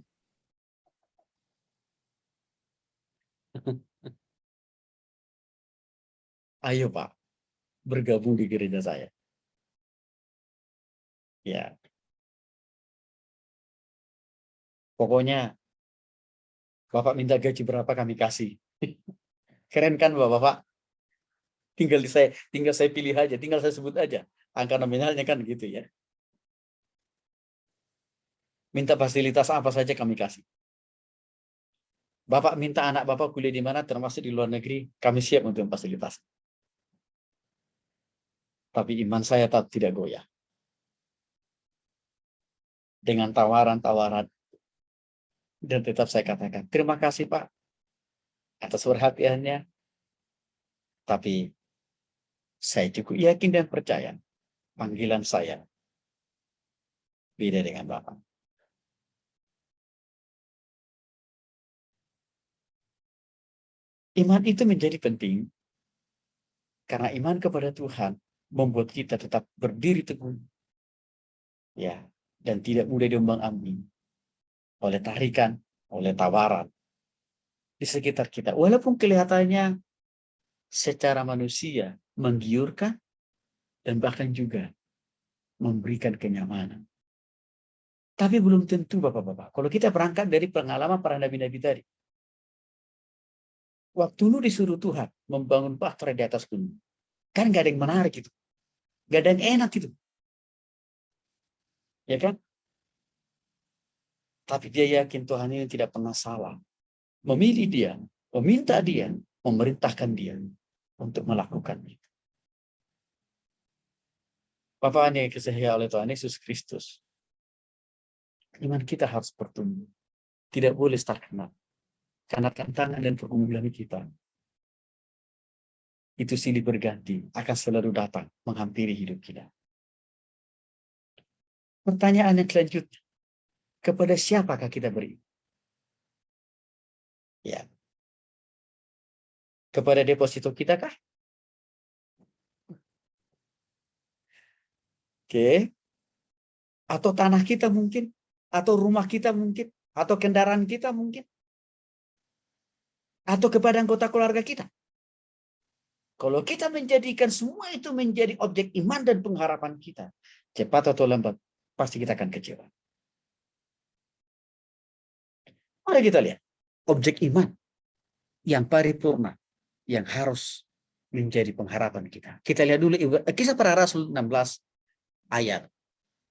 Ayo Pak, bergabung di gereja saya. Ya. Pokoknya Bapak minta gaji berapa kami kasih. Keren kan Bapak-Bapak? Tinggal saya pilih aja, tinggal saya sebut aja. Angka nominalnya kan gitu ya. Minta fasilitas apa saja kami kasih. Bapak minta anak Bapak kuliah di mana, termasuk di luar negeri, kami siap untuk memfasilitasi. Tapi iman saya tidak goyah. Dengan tawaran-tawaran. Dan tetap saya katakan, terima kasih Pak atas perhatiannya. Tapi saya cukup yakin dan percaya panggilan saya beda dengan Bapak. Iman itu menjadi penting karena iman kepada Tuhan membuat kita tetap berdiri teguh. Ya, dan tidak mudah diombang-ambing oleh tarikan, oleh tawaran di sekitar kita. Walaupun kelihatannya secara manusia menggiurkan dan bahkan juga memberikan kenyamanan. Tapi belum tentu Bapak-Bapak. Kalau kita berangkat dari pengalaman para nabi-nabi tadi. Waktu Nuh disuruh Tuhan membangun bahtera di atas gunung. Kan gak ada yang menarik itu. Gak ada yang enak itu. Ya kan? Tapi dia yakin Tuhan ini tidak pernah salah. Memilih dia, meminta dia, memerintahkan dia untuk melakukan itu. Bapak yang dikasihi oleh Tuhan Yesus Kristus. Iman kita harus bertumbuh. Tidak boleh stagnan. Karena tantangan dan pergumulan kita itu silih berganti, akan selalu datang menghampiri hidup kita. Pertanyaan yang selanjutnya, kepada siapakah kita beri? Ya. Kepada deposito kita kah? Oke. Atau tanah kita mungkin? Atau rumah kita mungkin? Atau kendaraan kita mungkin? Atau kepada anggota keluarga kita? Kalau kita menjadikan semua itu menjadi objek iman dan pengharapan kita, cepat atau lambat, pasti kita akan kecewa. Mari kita lihat objek iman yang paripurna, yang harus menjadi pengharapan kita. Kita lihat dulu Kisah Para Rasul 16 ayat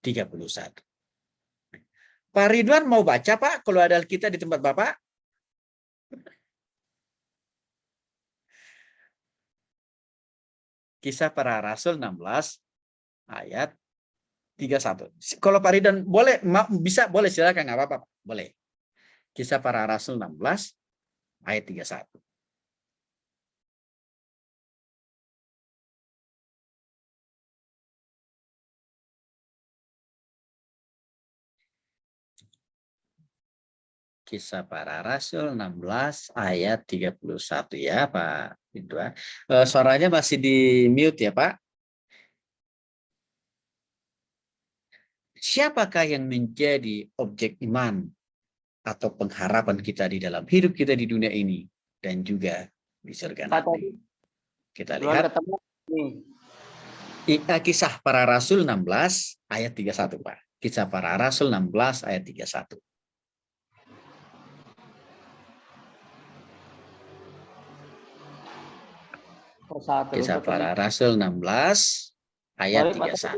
31. Pak Ridwan mau baca Pak, kalau ada kita di tempat Bapak? Kisah Para Rasul 16 ayat 31. Kalau Pak Ridwan boleh, bisa, boleh, silakan, nggak apa-apa, boleh. Kisah Para Rasul 16 ayat 31. Kisah Para Rasul 16 ayat 31 ya Pak Ridwan. Suaranya masih di mute ya Pak. Siapakah yang menjadi objek iman atau pengharapan kita di dalam hidup kita di dunia ini dan juga di surga nanti? Kita lihat Kisah Para Rasul 16 ayat 31 Pak. Kisah Para Rasul 16 ayat 31. Kisah Para Rasul 16 ayat 31.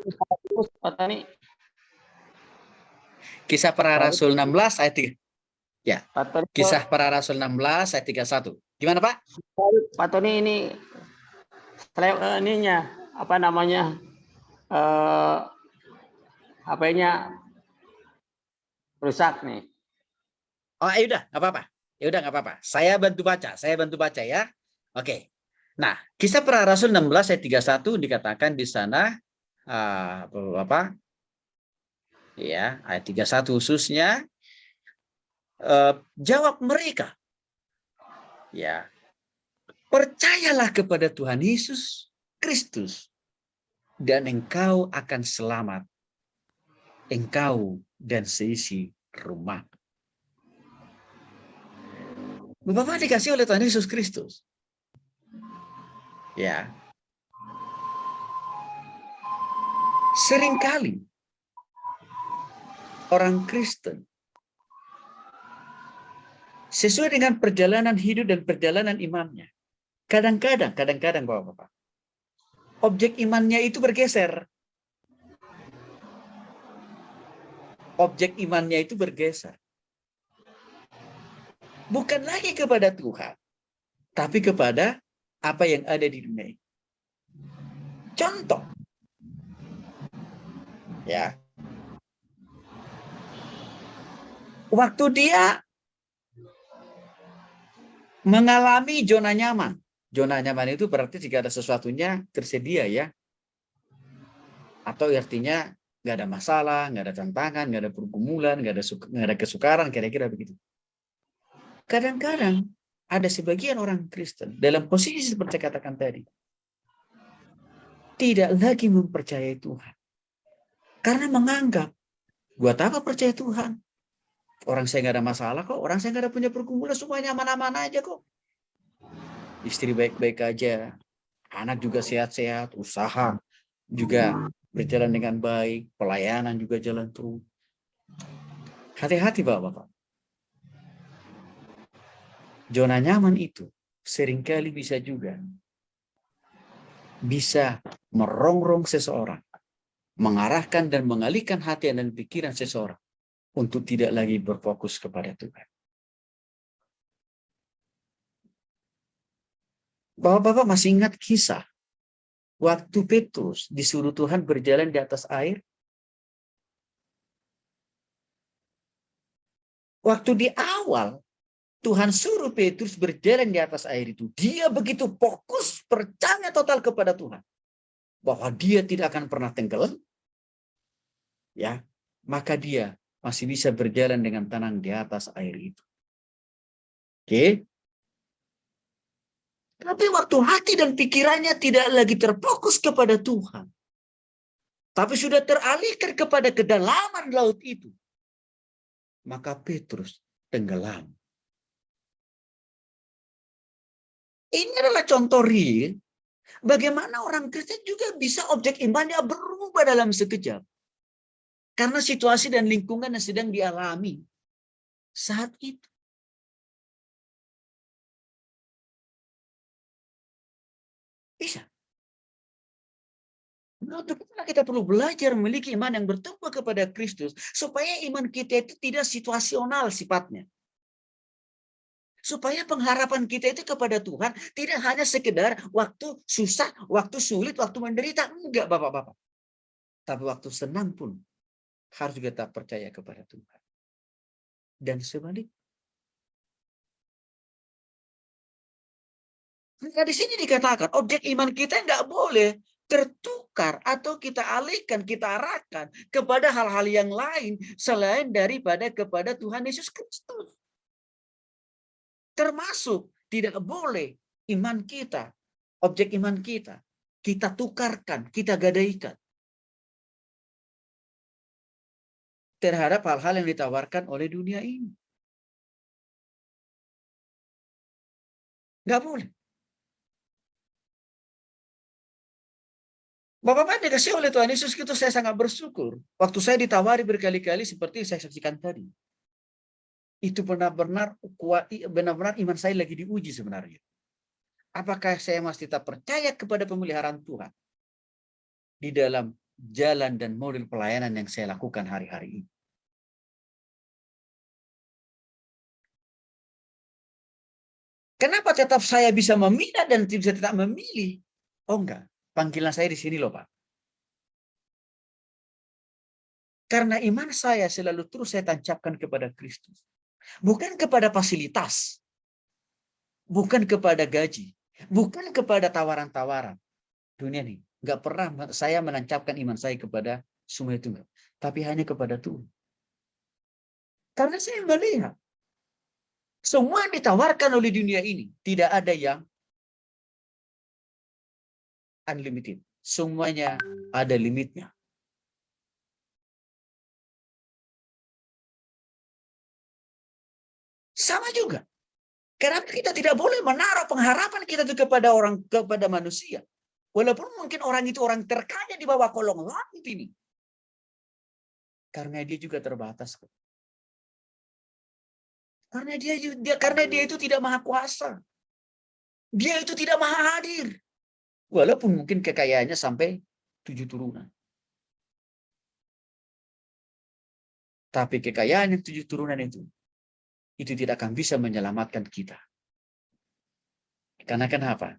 Kisah Para Rasul 16 ayat 3. Ya. Kisah Para Rasul 16 ayat 31. Gimana Pak? Pak Tony, ini ininya apa namanya? HP-nya rusak nih. Oh, ya udah, nggak apa-apa. Ya udah, nggak apa-apa. Saya bantu baca ya. Oke. Nah, Kisah Para Rasul 16 ayat 31 dikatakan di sana apa? Ya, ayat 31 khususnya jawab mereka. Ya. Percayalah kepada Tuhan Yesus Kristus dan engkau akan selamat. Engkau dan seisi rumah. Bapak dikasih oleh Tuhan Yesus Kristus. Ya. Seringkali orang Kristen sesuai dengan perjalanan hidup dan perjalanan imannya. Kadang-kadang Bapak-bapak, objek imannya itu bergeser. Objek imannya itu bergeser. Bukan lagi kepada Tuhan, tapi kepada apa yang ada di dunia. Contoh. Ya. Waktu dia mengalami zona nyaman. Zona nyaman itu berarti jika ada sesuatunya tersedia ya. Atau artinya nggak ada masalah, nggak ada tantangan, nggak ada pergumulan, nggak ada kesukaran, kira-kira begitu. Kadang-kadang ada sebagian orang Kristen dalam posisi seperti katakan tadi, tidak lagi mempercayai Tuhan. Karena menganggap, buat apa percaya Tuhan? Orang saya nggak ada masalah kok, orang saya nggak ada punya pergumulan, semuanya aman-aman aja kok. Istri baik-baik aja, anak juga sehat-sehat, usaha juga berjalan dengan baik, pelayanan juga jalan terus. Hati-hati Bapak-bapak. Zona nyaman itu seringkali bisa merongrong seseorang, mengarahkan dan mengalihkan hati dan pikiran seseorang untuk tidak lagi berfokus kepada Tuhan. Bapak-bapak masih ingat kisah waktu Petrus disuruh Tuhan berjalan di atas air? Waktu di awal Tuhan suruh Petrus berjalan di atas air itu, dia begitu fokus, percaya total kepada Tuhan, bahwa dia tidak akan pernah tenggelam, ya, maka dia masih bisa berjalan dengan tenang di atas air itu. Oke? Tapi waktu hati dan pikirannya tidak lagi terfokus kepada Tuhan, tapi sudah teralihkan kepada kedalaman laut itu, maka Petrus tenggelam. Ini adalah contoh real bagaimana orang Kristen juga bisa objek imannya berubah dalam sekejap. Karena situasi dan lingkungan yang sedang dialami saat itu. Bisa. Untuk itulah kita perlu belajar memiliki iman yang bertumbuh kepada Kristus. Supaya iman kita itu tidak situasional sifatnya. Supaya pengharapan kita itu kepada Tuhan tidak hanya sekedar waktu susah, waktu sulit, waktu menderita. Enggak Bapak-bapak. Tapi waktu senang pun harus kita percaya kepada Tuhan. Dan sebaliknya. Nah, di sini dikatakan objek iman kita nggak boleh tertukar atau kita alihkan, kita arahkan kepada hal-hal yang lain selain daripada kepada Tuhan Yesus Kristus. Termasuk tidak boleh iman kita, objek iman kita tukarkan, kita gadaikan terhadap hal-hal yang ditawarkan oleh dunia ini. Nggak boleh. Bapak-bapak dikasih oleh Tuhan Yesus Kristus, saya sangat bersyukur. Waktu saya ditawari berkali-kali seperti yang saya saksikan tadi. Itu benar-benar iman saya lagi diuji sebenarnya. Apakah saya masih tetap percaya kepada pemeliharaan Tuhan di dalam jalan dan model pelayanan yang saya lakukan hari-hari ini? Kenapa tetap saya bisa memilih dan bisa tetap memilih Oh enggak, panggilan saya di sini loh Pak. Karena iman saya selalu terus saya tancapkan kepada Kristus. Bukan kepada fasilitas. Bukan kepada gaji. Bukan kepada tawaran-tawaran. Dunia nih, nggak pernah saya menancapkan iman saya kepada semua itu. Enggak. Tapi hanya kepada Tuhan. Karena saya melihat semua yang ditawarkan oleh dunia ini tidak ada yang unlimited. Semuanya ada limitnya. Sama juga. Kenapa kita tidak boleh menaruh pengharapan kita itu kepada manusia? Walaupun mungkin orang itu orang terkaya di bawah kolong langit ini. Karena dia juga terbatas. Karena dia itu tidak maha kuasa. Dia itu tidak maha hadir. Walaupun mungkin kekayaannya sampai 7 turunan. Tapi kekayaan yang 7 turunan itu tidak akan bisa menyelamatkan kita. Karena kenapa?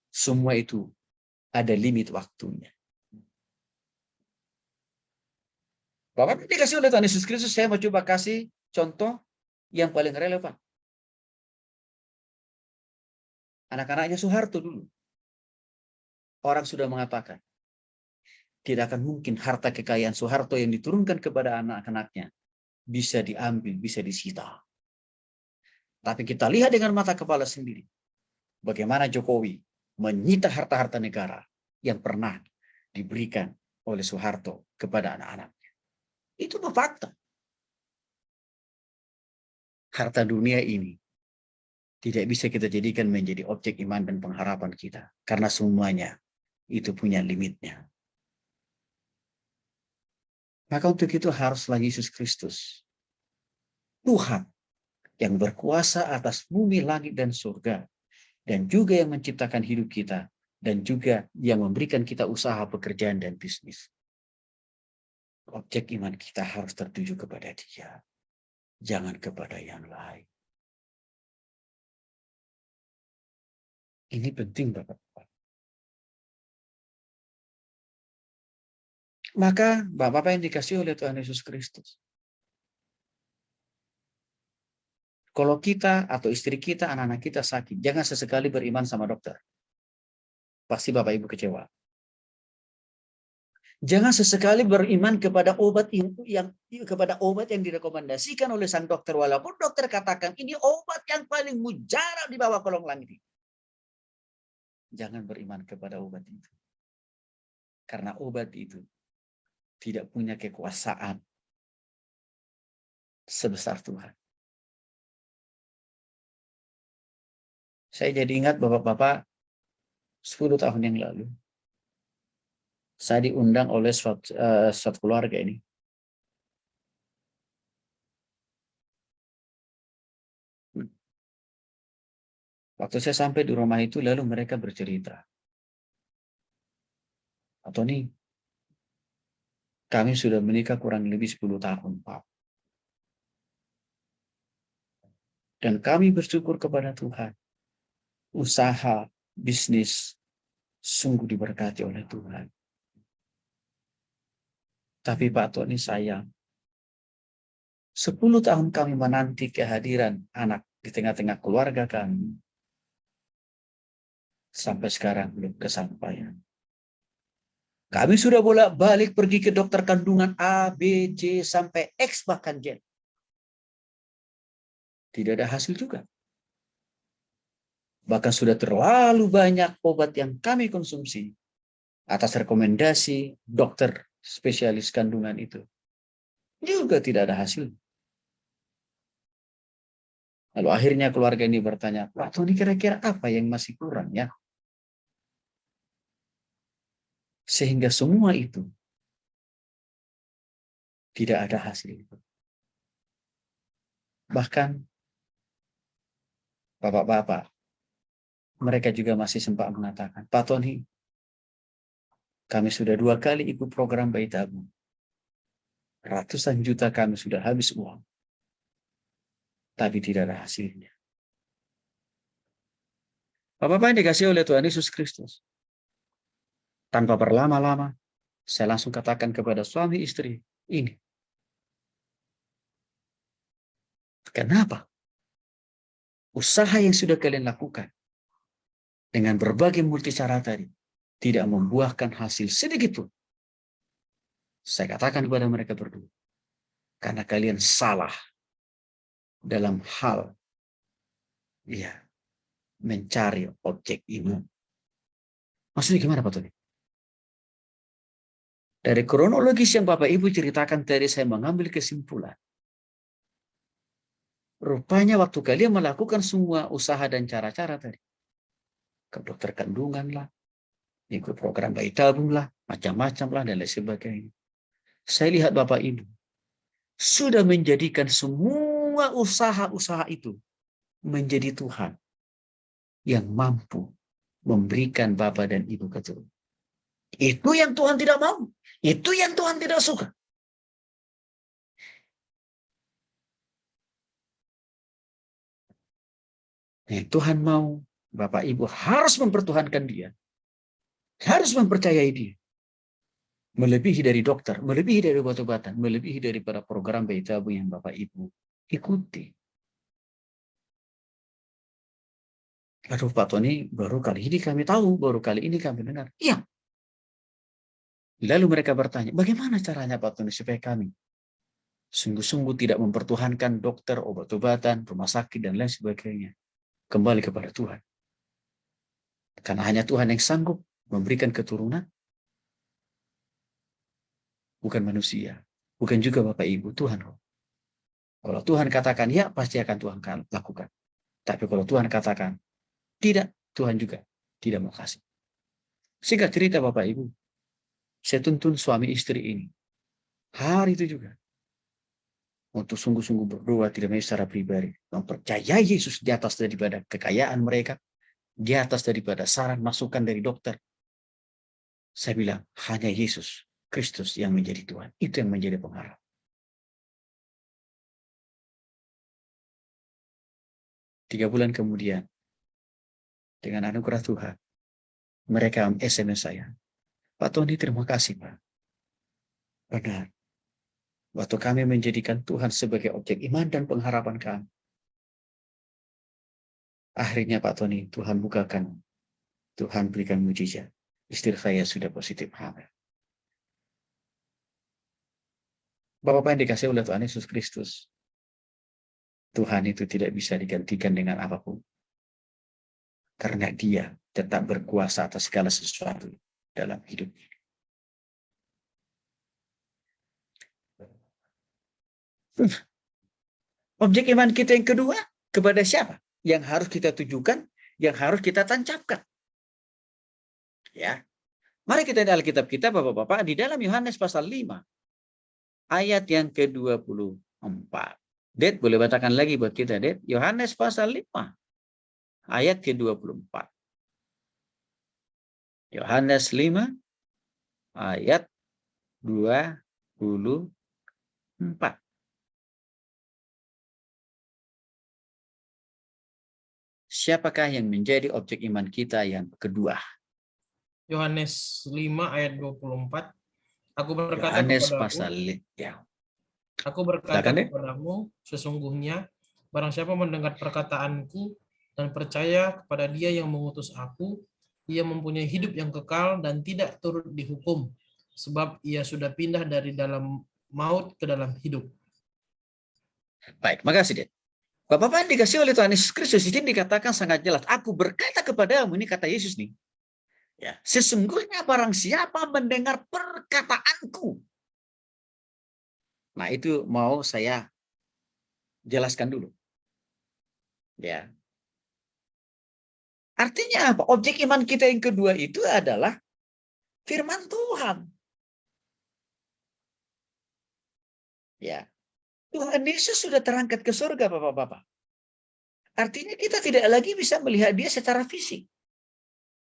Semua itu ada limit waktunya. Bapak dikasih oleh Tuhan Yesus Kristus, saya mau coba kasih contoh yang paling relevan. Anak-anaknya Soeharto dulu. Orang sudah mengatakan, tidak akan mungkin harta kekayaan Soeharto yang diturunkan kepada anak-anaknya bisa diambil, bisa disita. Tapi kita lihat dengan mata kepala sendiri, bagaimana Jokowi menyita harta-harta negara yang pernah diberikan oleh Soeharto kepada anak-anaknya. Itu fakta. Harta dunia ini tidak bisa kita jadikan menjadi objek iman dan pengharapan kita. Karena semuanya itu punya limitnya. Maka untuk itu haruslah Yesus Kristus, Tuhan yang berkuasa atas bumi, langit, dan surga, dan juga yang menciptakan hidup kita, dan juga yang memberikan kita usaha, pekerjaan, dan bisnis. Objek iman kita harus tertuju kepada Dia, jangan kepada yang lain. Ini penting, Bapak-Bapak. Maka Bapak-Bapak yang dikasihi oleh Tuhan Yesus Kristus, kalau kita atau istri kita, anak-anak kita sakit, jangan sesekali beriman sama dokter. Pasti Bapak Ibu kecewa. Jangan sesekali beriman kepada obat yang direkomendasikan oleh sang dokter, walaupun dokter katakan ini obat yang paling mujarab di bawah kolong langit. Jangan beriman kepada obat itu. Karena obat itu tidak punya kekuasaan sebesar Tuhan. Saya jadi ingat Bapak-Bapak 10 tahun yang lalu. Saya diundang oleh suatu keluarga ini. Waktu saya sampai di rumah itu, lalu mereka bercerita. Tony, kami sudah menikah kurang lebih 10 tahun, Pak. Dan kami bersyukur kepada Tuhan. Usaha, bisnis, sungguh diberkati oleh Tuhan. Tapi Pak Tony sayang, 10 tahun kami menanti kehadiran anak di tengah-tengah keluarga kami. Sampai sekarang belum kesampaian. Kami sudah bolak-balik pergi ke dokter kandungan A, B, C, sampai X bahkan Z. Tidak ada hasil juga. Bahkan sudah terlalu banyak obat yang kami konsumsi atas rekomendasi dokter spesialis kandungan itu. Juga tidak ada hasil. Lalu akhirnya keluarga ini bertanya, Pak Tony kira-kira apa yang masih kurang ya? Sehingga semua itu tidak ada hasil. Bahkan bapak-bapak, mereka juga masih sempat mengatakan, Pak Tony, kami sudah 2 kali ikut program bayi tabung. Ratusan juta kami sudah habis uang. Tapi tidak ada hasilnya. Bapak-bapak yang dikasihi oleh Tuhan Yesus Kristus. Tanpa berlama-lama, saya langsung katakan kepada suami istri, ini. Kenapa? Usaha yang sudah kalian lakukan dengan berbagai multi cara tadi tidak membuahkan hasil sedikit pun. Saya katakan kepada mereka berdua, karena kalian salah dalam hal mencari objek iman. Maksudnya gimana Pak Tony? Dari kronologis yang Bapak Ibu ceritakan tadi, saya mengambil kesimpulan. Rupanya waktu kalian melakukan semua usaha dan cara-cara tadi, ke dokter kandungan lah, ikut program bayi tabung lah, macam-macam lah, dan lain sebagainya. Saya lihat Bapak Ibu sudah menjadikan semua usaha-usaha itu menjadi Tuhan yang mampu memberikan Bapak dan Ibu keturunan. Itu yang Tuhan tidak mau. Itu yang Tuhan tidak suka. Tuhan mau Bapak Ibu harus mempertuhankan dia. Harus mempercayai dia. Melebihi dari dokter, melebihi dari obat-obatan, melebihi daripada program bayi tabung yang Bapak Ibu ikuti. Aduh Pak Tony, baru kali ini kami tahu, baru kali ini kami dengar. Iya. Lalu mereka bertanya, bagaimana caranya Pak Tony supaya kami sungguh-sungguh tidak mempertuhankan dokter, obat-obatan, rumah sakit, dan lain sebagainya. Kembali kepada Tuhan. Karena hanya Tuhan yang sanggup memberikan keturunan. Bukan manusia. Bukan juga Bapak Ibu, Tuhan. Kalau Tuhan katakan ya, pasti akan Tuhan lakukan. Tapi kalau Tuhan katakan tidak, Tuhan juga tidak mau kasih. Singkat cerita Bapak Ibu, saya tuntun suami istri ini. Hari itu juga. Untuk sungguh-sungguh berdoa tidak hanya secara pribadi. Mempercayai Yesus di atas daripada kekayaan mereka. Di atas daripada saran masukan dari dokter. Saya bilang, hanya Yesus Kristus yang menjadi Tuhan. Itu yang menjadi pengharap. Tiga bulan kemudian, dengan anugerah Tuhan, mereka SMS saya. Pak Tony, terima kasih Pak. Benar. Waktu kami menjadikan Tuhan sebagai objek iman dan pengharapan kami. Akhirnya Pak Tony, Tuhan bukakan. Tuhan berikan mujizat. Istri saya sudah positif hamil. Bapak-bapak yang dikasih oleh Tuhan Yesus Kristus, Tuhan itu tidak bisa digantikan dengan apapun. Karena dia tetap berkuasa atas segala sesuatu dalam hidup. Objek iman kita yang kedua, kepada siapa? Yang harus kita tujukan, yang harus kita tancapkan. Ya. Mari kita di Alkitab kita, Bapak-bapak, di dalam Yohanes pasal 5, ayat yang ke-24. Det, boleh bacakan lagi buat kita, Det. Yohanes pasal 5, ayat ke-24. Yohanes 5, ayat 24. Siapakah yang menjadi objek iman kita yang kedua? Yohanes 5 ayat 24. Aku berkata Yohanes kepadamu, pasal ya. Aku berkata Silakan, Dek. kepadamu, sesungguhnya barang siapa mendengar perkataanku dan percaya kepada Dia yang mengutus aku, ia mempunyai hidup yang kekal dan tidak turut dihukum, sebab ia sudah pindah dari dalam maut ke dalam hidup. Baik, makasih, Dek. Bapak-bapak yang dikasih oleh Tuhan Yesus Kristus, di sini dikatakan sangat jelas. Aku berkata kepadamu, ini kata Yesus nih. Ya, sesungguhnya barang siapa mendengar perkataanku. Nah, itu mau saya jelaskan dulu. Ya. Artinya apa? Objek iman kita yang kedua itu adalah firman Tuhan. Ya. Tuhan Yesus sudah terangkat ke surga, Bapak-bapak. Artinya kita tidak lagi bisa melihat dia secara fisik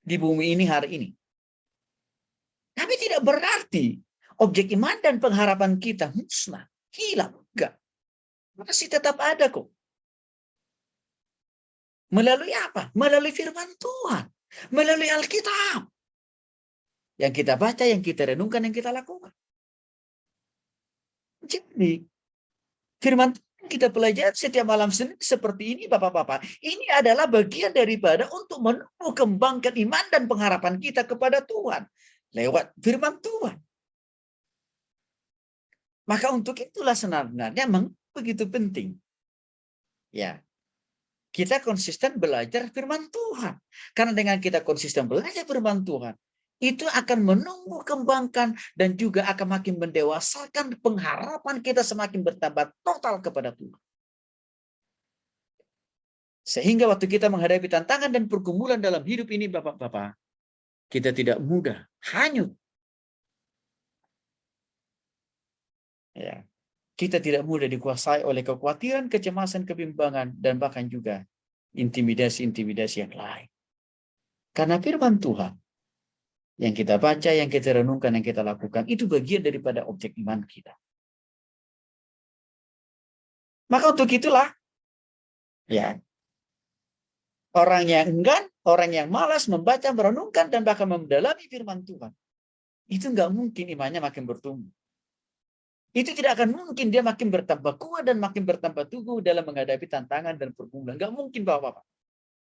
di bumi ini hari ini. Tapi tidak berarti objek iman dan pengharapan kita musnah, hilang. Enggak. Masih tetap ada kok. Melalui apa? Melalui firman Tuhan. Melalui Alkitab. Yang kita baca, yang kita renungkan, yang kita lakukan. Jadi, firman Tuhan kita pelajari setiap malam Senin seperti ini, Bapak-Bapak. Ini adalah bagian daripada untuk menumbuh kembangkan iman dan pengharapan kita kepada Tuhan. Lewat firman Tuhan. Maka untuk itulah sebenarnya begitu penting. Ya, kita konsisten belajar firman Tuhan. Karena dengan kita konsisten belajar firman Tuhan, itu akan menumbuh kembangkan dan juga akan makin mendewasakan pengharapan kita semakin bertambah total kepada Tuhan. Sehingga waktu kita menghadapi tantangan dan pergumulan dalam hidup ini, Bapak-Bapak, kita tidak mudah hanyut. Ya. Kita tidak mudah dikuasai oleh kekhawatiran, kecemasan, kebimbangan, dan bahkan juga intimidasi-intimidasi yang lain. Karena firman Tuhan yang kita baca, yang kita renungkan, yang kita lakukan, itu bagian daripada objek iman kita. Maka untuk itulah, ya, orang yang enggan, orang yang malas membaca, merenungkan, dan bahkan mendalami firman Tuhan, itu nggak mungkin imannya makin bertumbuh. Itu tidak akan mungkin dia makin bertambah kuat dan makin bertambah teguh dalam menghadapi tantangan dan pergumulan. Nggak mungkin, Bapak-Bapak.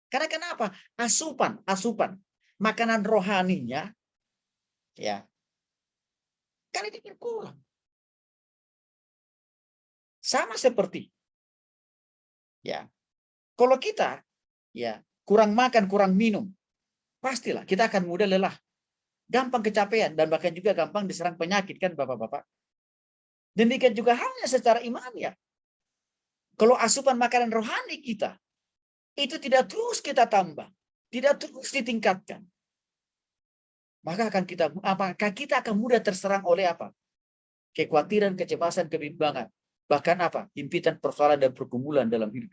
Karena kenapa? Asupan, makanan rohaninya, ya, kan itu berkurang. Sama seperti, ya, kalau kita, ya, kurang makan, kurang minum, pastilah kita akan mudah lelah, gampang kecapean, dan bahkan juga gampang diserang penyakit, kan, Bapak-Bapak. Demikian juga halnya secara iman, ya. Kalau asupan makanan rohani kita itu tidak terus kita tambah, tidak terus ditingkatkan, maka apakah kita akan mudah terserang oleh apa? Kekhawatiran, kecemasan, kebimbangan, bahkan apa? Himpitan, persoalan, dan pergumulan dalam hidup.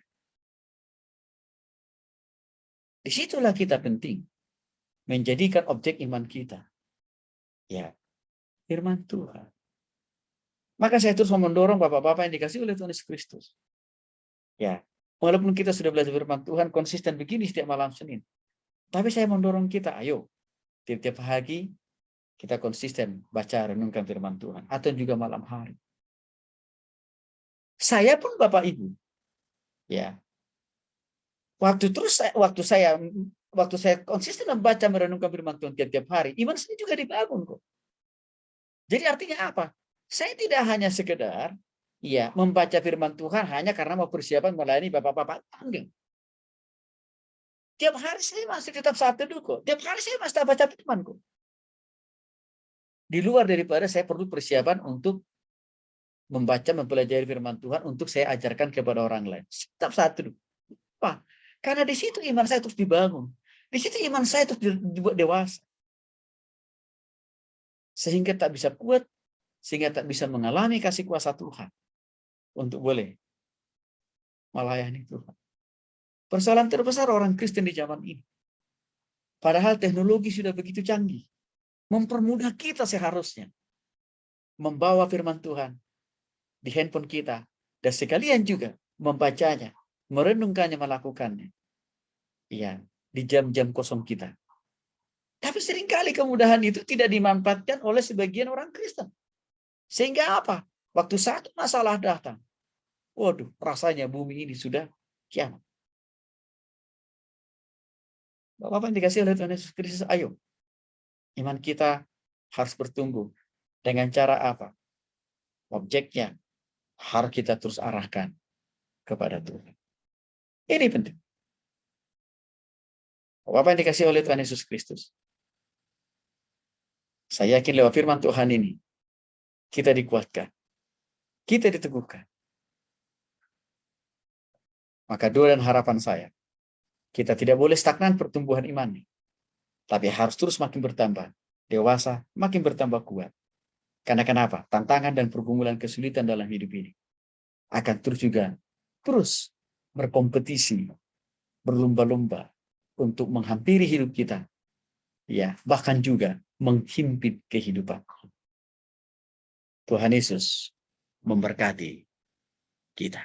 Disitulah kita penting menjadikan objek iman kita, ya, firman Tuhan. Maka saya terus mendorong Bapak-Bapak yang dikasih oleh Tuhan Yesus Kristus. Ya, walaupun kita sudah belajar firman Tuhan konsisten begini setiap malam Senin, tapi saya mendorong kita, ayo, tiap-tiap pagi kita konsisten baca renungkan firman Tuhan, atau juga malam hari. Saya pun Bapak Ibu, ya, waktu saya konsisten membaca merenungkan firman Tuhan tiap-tiap hari, iman saya juga dibangun kok. Jadi artinya apa? Saya tidak hanya sekedar, ya, membaca firman Tuhan hanya karena mau persiapan melayani Bapak-Bapak. Enggak. Tiap hari saya masih tetap saat teduh kok. Tiap hari saya masih baca firman kok. Di luar daripada saya perlu persiapan untuk membaca, mempelajari firman Tuhan untuk saya ajarkan kepada orang lain. Tetap saat teduh. Wah, karena di situ iman saya terus dibangun. Di situ iman saya terus dibuat dewasa. Sehingga tak bisa kuat, sehingga tak bisa mengalami kasih kuasa Tuhan untuk boleh melayani Tuhan. Persoalan terbesar orang Kristen di zaman ini, padahal teknologi sudah begitu canggih, mempermudah kita seharusnya membawa firman Tuhan di handphone kita, dan sekalian juga membacanya, merenungkannya, melakukannya, ya, di jam-jam kosong kita. Tapi seringkali kemudahan itu tidak dimanfaatkan oleh sebagian orang Kristen. Sehingga apa? Waktu satu masalah datang, waduh, rasanya bumi ini sudah kiamat. Bapak yang dikasih oleh Tuhan Yesus Kristus, ayo, iman kita harus bertumbuh. Dengan cara apa? Objeknya harus kita terus arahkan kepada Tuhan. Ini penting. Bapak yang dikasih oleh Tuhan Yesus Kristus, saya yakin lewat firman Tuhan ini, kita dikuatkan, kita diteguhkan. Maka doa dan harapan saya, kita tidak boleh stagnan pertumbuhan iman ini, tapi harus terus makin bertambah, dewasa, makin bertambah kuat. Karena kenapa? Tantangan dan pergumulan kesulitan dalam hidup ini akan terus berkompetisi, berlomba-lomba untuk menghampiri hidup kita, ya, bahkan juga menghimpit kehidupan. Tuhan Yesus memberkati kita.